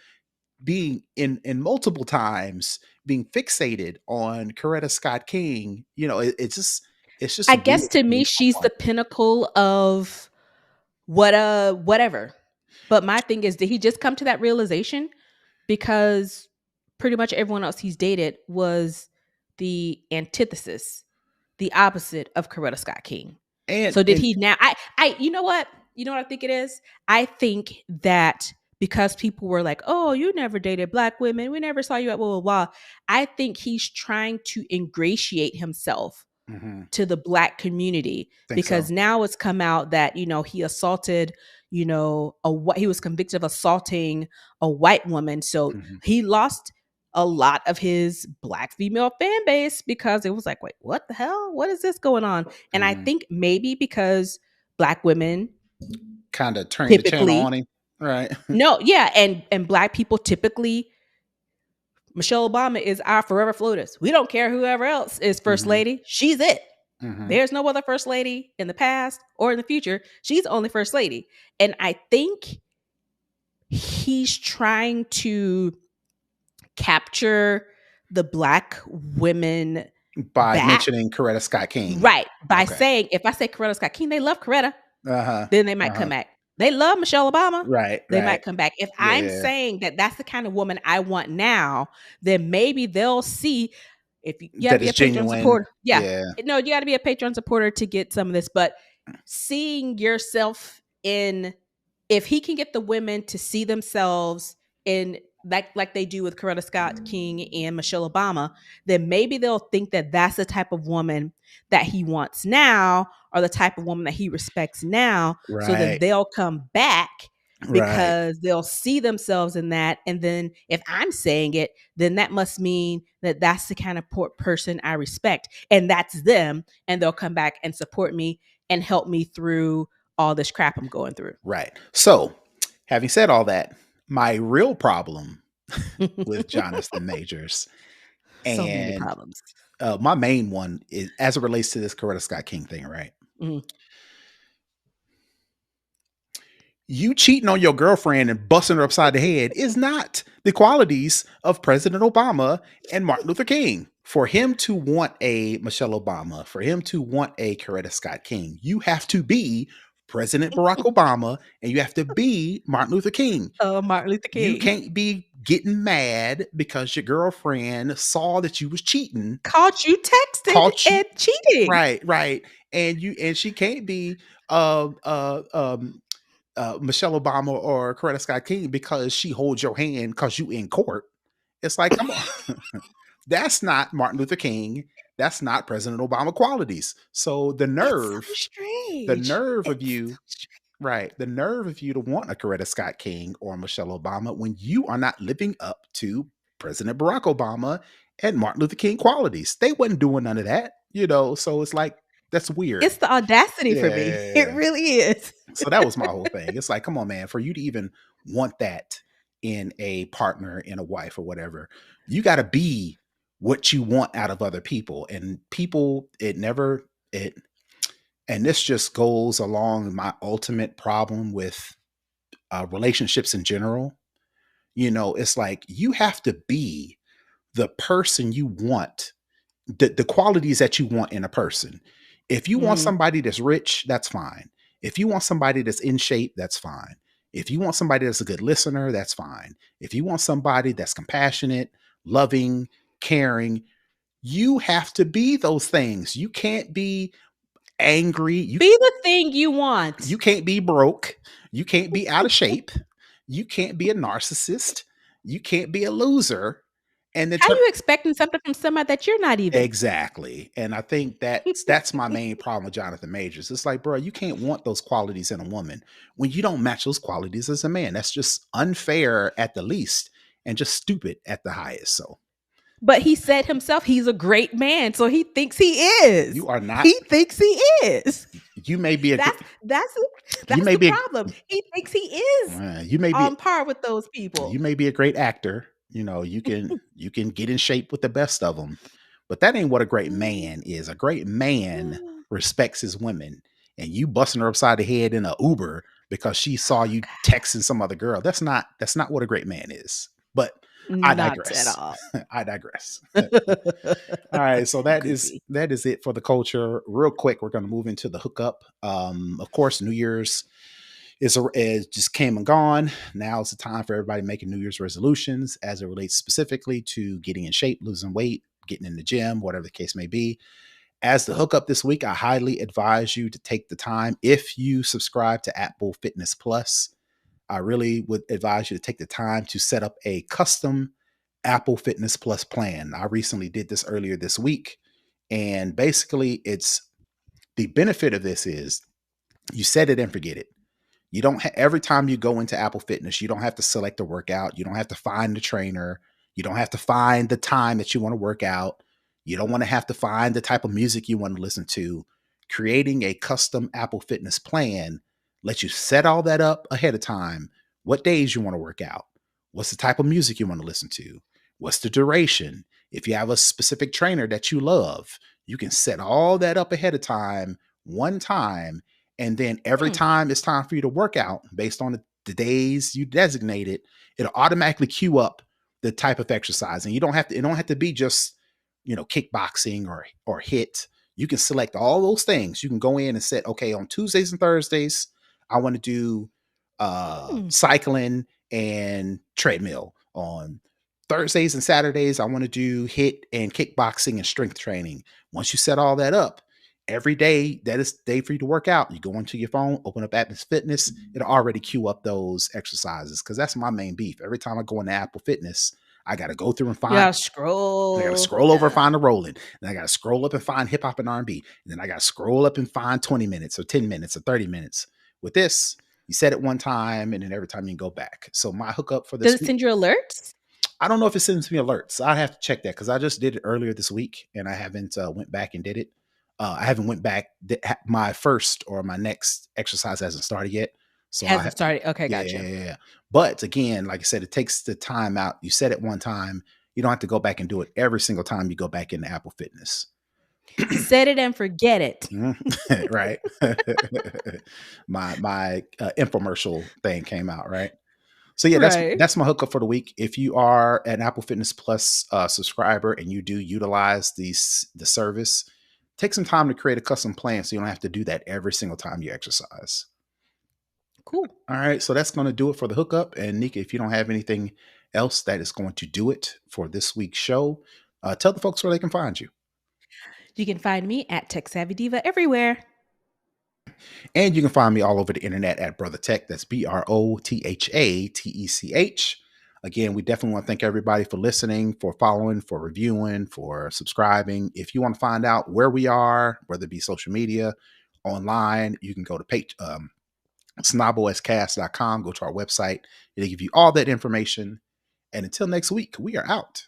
Speaker 1: being in multiple times being fixated on Coretta Scott King, it's just
Speaker 2: I
Speaker 1: weird
Speaker 2: guess to
Speaker 1: to
Speaker 2: me,
Speaker 1: me.
Speaker 2: she's the pinnacle of whatever. But my thing is, did he just come to that realization? Because pretty much everyone else he's dated was the antithesis, the opposite of Coretta Scott King. So did
Speaker 1: And
Speaker 2: he now? You know what? You know what I think it is? I think that because people were like, "Oh, you never dated black women. We never saw you at blah blah blah." I think he's trying to ingratiate himself
Speaker 1: mhm,
Speaker 2: to the black community,
Speaker 1: think so.
Speaker 2: because now it's come out that he assaulted, he was convicted of assaulting a white woman. So
Speaker 1: Mhm,
Speaker 2: he lost a lot of his black female fan base, because it was like, wait, what the hell, what is this going on? And I
Speaker 1: mhm.
Speaker 2: think maybe because black women
Speaker 1: Kind of turning the channel
Speaker 2: typically,
Speaker 1: on him, right?
Speaker 2: no, yeah, and black people typically, Michelle Obama is our forever FLOTUS. We don't care whoever else is first
Speaker 1: Mhm,
Speaker 2: lady, she's it.
Speaker 1: mhm.
Speaker 2: There's no other first lady in the past or in the future. She's the only first lady. And I think he's trying to capture the black women
Speaker 1: By
Speaker 2: back.
Speaker 1: mentioning Coretta Scott King.
Speaker 2: Right. By
Speaker 1: Okay.
Speaker 2: saying, if I say Coretta Scott King, they love Coretta,
Speaker 1: Uh-huh.
Speaker 2: then they might come
Speaker 1: Uh-huh.
Speaker 2: back. They love Michelle Obama,
Speaker 1: Right,
Speaker 2: they
Speaker 1: right.
Speaker 2: might come back. If
Speaker 1: Yeah,
Speaker 2: I'm
Speaker 1: yeah.
Speaker 2: saying that that's the kind of woman I want now, then maybe they'll see. If you got to
Speaker 1: That
Speaker 2: be
Speaker 1: is
Speaker 2: a Patreon
Speaker 1: genuine.
Speaker 2: supporter. Yeah.
Speaker 1: Yeah.
Speaker 2: No, you got to be a Patreon supporter to get some of this. But seeing yourself in, if he can get the women to see themselves in, like they do with Coretta Scott King and Michelle Obama, then maybe they'll think that that's the type of woman that he wants now, or the type of woman that he respects now. So then
Speaker 1: Right.
Speaker 2: they'll come back,
Speaker 1: Right.
Speaker 2: because they'll see themselves in that. And then if I'm saying it, then that must mean that that's the kind of person I respect, and that's them. And they'll come back and support me and help me through all this crap I'm going through.
Speaker 1: Right. So, having said all that, my real problem with Jonathan Majors,
Speaker 2: So many
Speaker 1: and
Speaker 2: problems.
Speaker 1: my main one is as it relates to this Coretta Scott King thing, right?
Speaker 2: Mhm.
Speaker 1: You cheating on your girlfriend and busting her upside the head is not the qualities of President Obama and Martin Luther King. For him to want a Michelle Obama, for him to want a Coretta Scott King, you have to be President Barack Obama and you have to be Martin Luther King.
Speaker 2: Martin Luther
Speaker 1: You
Speaker 2: King
Speaker 1: can't be getting mad because your girlfriend saw that you was cheating,
Speaker 2: caught you texting
Speaker 1: caught you
Speaker 2: and cheating.
Speaker 1: right, and she can't be uh uh um Michelle Obama or Coretta Scott King because she holds your hand because you in court. It's like, come on. That's not Martin Luther King. That's not President Obama qualities. So
Speaker 2: It's so
Speaker 1: the
Speaker 2: strange.
Speaker 1: nerve of
Speaker 2: It's so
Speaker 1: you,
Speaker 2: strange.
Speaker 1: right? The nerve of you to want a Coretta Scott King or Michelle Obama when you are not living up to President Barack Obama and Martin Luther King qualities. They wasn't doing none of that, you know. So it's like that's weird.
Speaker 2: It's the audacity for
Speaker 1: Yeah,
Speaker 2: me.
Speaker 1: yeah,
Speaker 2: It
Speaker 1: yeah.
Speaker 2: really is.
Speaker 1: So that was my whole thing. It's like, come on, man, for you to even want that in a partner, in a wife or whatever, you got to be what you want out of other people. And people, it never, it, and this just goes along my ultimate problem with relationships in general. You know, it's like you have to be the person you want, the qualities that you want in a person. If you want
Speaker 2: Mhm.
Speaker 1: somebody that's rich, that's fine. If you want somebody that's in shape, that's fine. If you want somebody that's a good listener, that's fine. If you want somebody that's compassionate, loving, caring, you have to be those things. You can't be angry.
Speaker 2: Be the thing you want.
Speaker 1: You can't be broke. You can't be out of shape. You can't be a narcissist. You can't be a loser. And then
Speaker 2: How you expecting something from somebody that you're not even?
Speaker 1: exactly. And I think that's my main problem with Jonathan Majors. It's like, bro, you can't want those qualities in a woman when you don't match those qualities as a man. That's just unfair at the least and just stupid at the highest. So
Speaker 2: But he said himself he's a great man, so he thinks he is.
Speaker 1: you are not,
Speaker 2: He thinks he is.
Speaker 1: you may be a,
Speaker 2: That's
Speaker 1: you
Speaker 2: that's
Speaker 1: may
Speaker 2: the
Speaker 1: be,
Speaker 2: problem. He thinks he is
Speaker 1: you may be,
Speaker 2: on par with those people.
Speaker 1: you may be a great actor. You know, you can get in shape with the best of them, but that ain't what a great man is. A great man respects his women, and you busting her upside the head in a Uber because she saw
Speaker 2: Oh
Speaker 1: you texting some other girl. That's not what a great man is. But I
Speaker 2: not at
Speaker 1: digress.
Speaker 2: all.
Speaker 1: I digress. All right, so
Speaker 2: Goofy.
Speaker 1: that is it for the culture. Real quick, we're going to move into the hookup. Of course, New Year's is just came and gone. Now is the time for everybody making New Year's resolutions as it relates specifically to getting in shape, losing weight, getting in the gym, whatever the case may be. As the hookup this week, I highly advise you to take the time. If you subscribe to Apple Fitness Plus, I really would advise you to take the time to set up a custom Apple Fitness Plus plan. I recently did this earlier this week. And basically, it's the benefit of this is you set it and forget it. You don't every time you go into Apple Fitness, you don't have to select a workout. You don't have to find the trainer. You don't have to find the time that you want to work out. You don't want to have to find the type of music you want to listen to. Creating a custom Apple Fitness plan lets you set all that up ahead of time. What days you want to work out? What's the type of music you want to listen to? What's the duration? If you have a specific trainer that you love, you can set all that up ahead of time, one time, and then every
Speaker 2: Hmm.
Speaker 1: time it's time for you to work out based on the days you designated, it'll automatically queue up the type of exercise. And you don't have to, it don't have to be just, you know, kickboxing or hit. You can select all those things. You can go in and set, okay, on Tuesdays and Thursdays, I want to do
Speaker 2: Hmm.
Speaker 1: cycling and treadmill. On Thursdays and Saturdays, I want to do hit and kickboxing and strength training. Once you set all that up, every day that is day for you to work out, you go into your phone, open up Apple Fitness, it'll already queue up those exercises. Cause that's my main beef. Every time I go into Apple Fitness, I got to go through and
Speaker 2: You
Speaker 1: find,
Speaker 2: gotta
Speaker 1: I got to
Speaker 2: scroll.
Speaker 1: scroll over and find the rolling. Then I got to scroll up and find hip hop and R&B. And then I got to scroll up and find 20 minutes or 10 minutes or 30 minutes. With this, you set it one time and then every time you can go back. So my hookup for
Speaker 2: Does
Speaker 1: this
Speaker 2: it
Speaker 1: week,
Speaker 2: send you alerts?
Speaker 1: I don't know if it sends me alerts. I have to check that because I just did it earlier this week and I haven't went back and did it. I haven't went back. My first or my next exercise hasn't started yet, so I
Speaker 2: Hasn't
Speaker 1: have.
Speaker 2: started. Okay,
Speaker 1: Yeah, yeah,
Speaker 2: gotcha.
Speaker 1: yeah, yeah. But again, like I said, it takes the time out. You set it one time. You don't have to go back and do it every single time you go back into Apple Fitness.
Speaker 2: Set it and forget it.
Speaker 1: Right. My infomercial thing came out, right? So yeah,
Speaker 2: Right.
Speaker 1: that's my hookup for the week. If you are an Apple Fitness Plus subscriber and you do utilize the service, take some time to create a custom plan so you don't have to do that every single time you exercise.
Speaker 2: Cool.
Speaker 1: All right, so that's going to do it for the hookup. And Nika, if you don't have anything else, that is going to do it for this week's show. Tell the folks where they can find you.
Speaker 2: You can find me at Tech Savvy Diva everywhere.
Speaker 1: And you can find me all over the internet at Brother Tech. That's BROTHATECH. Again, we definitely want to thank everybody for listening, for following, for reviewing, for subscribing. If you want to find out where we are, whether it be social media, online, you can go to snoboscast.com, go to our website. It'll give you all that information. And until next week, we are out.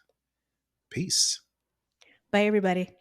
Speaker 1: Peace.
Speaker 2: Bye, everybody.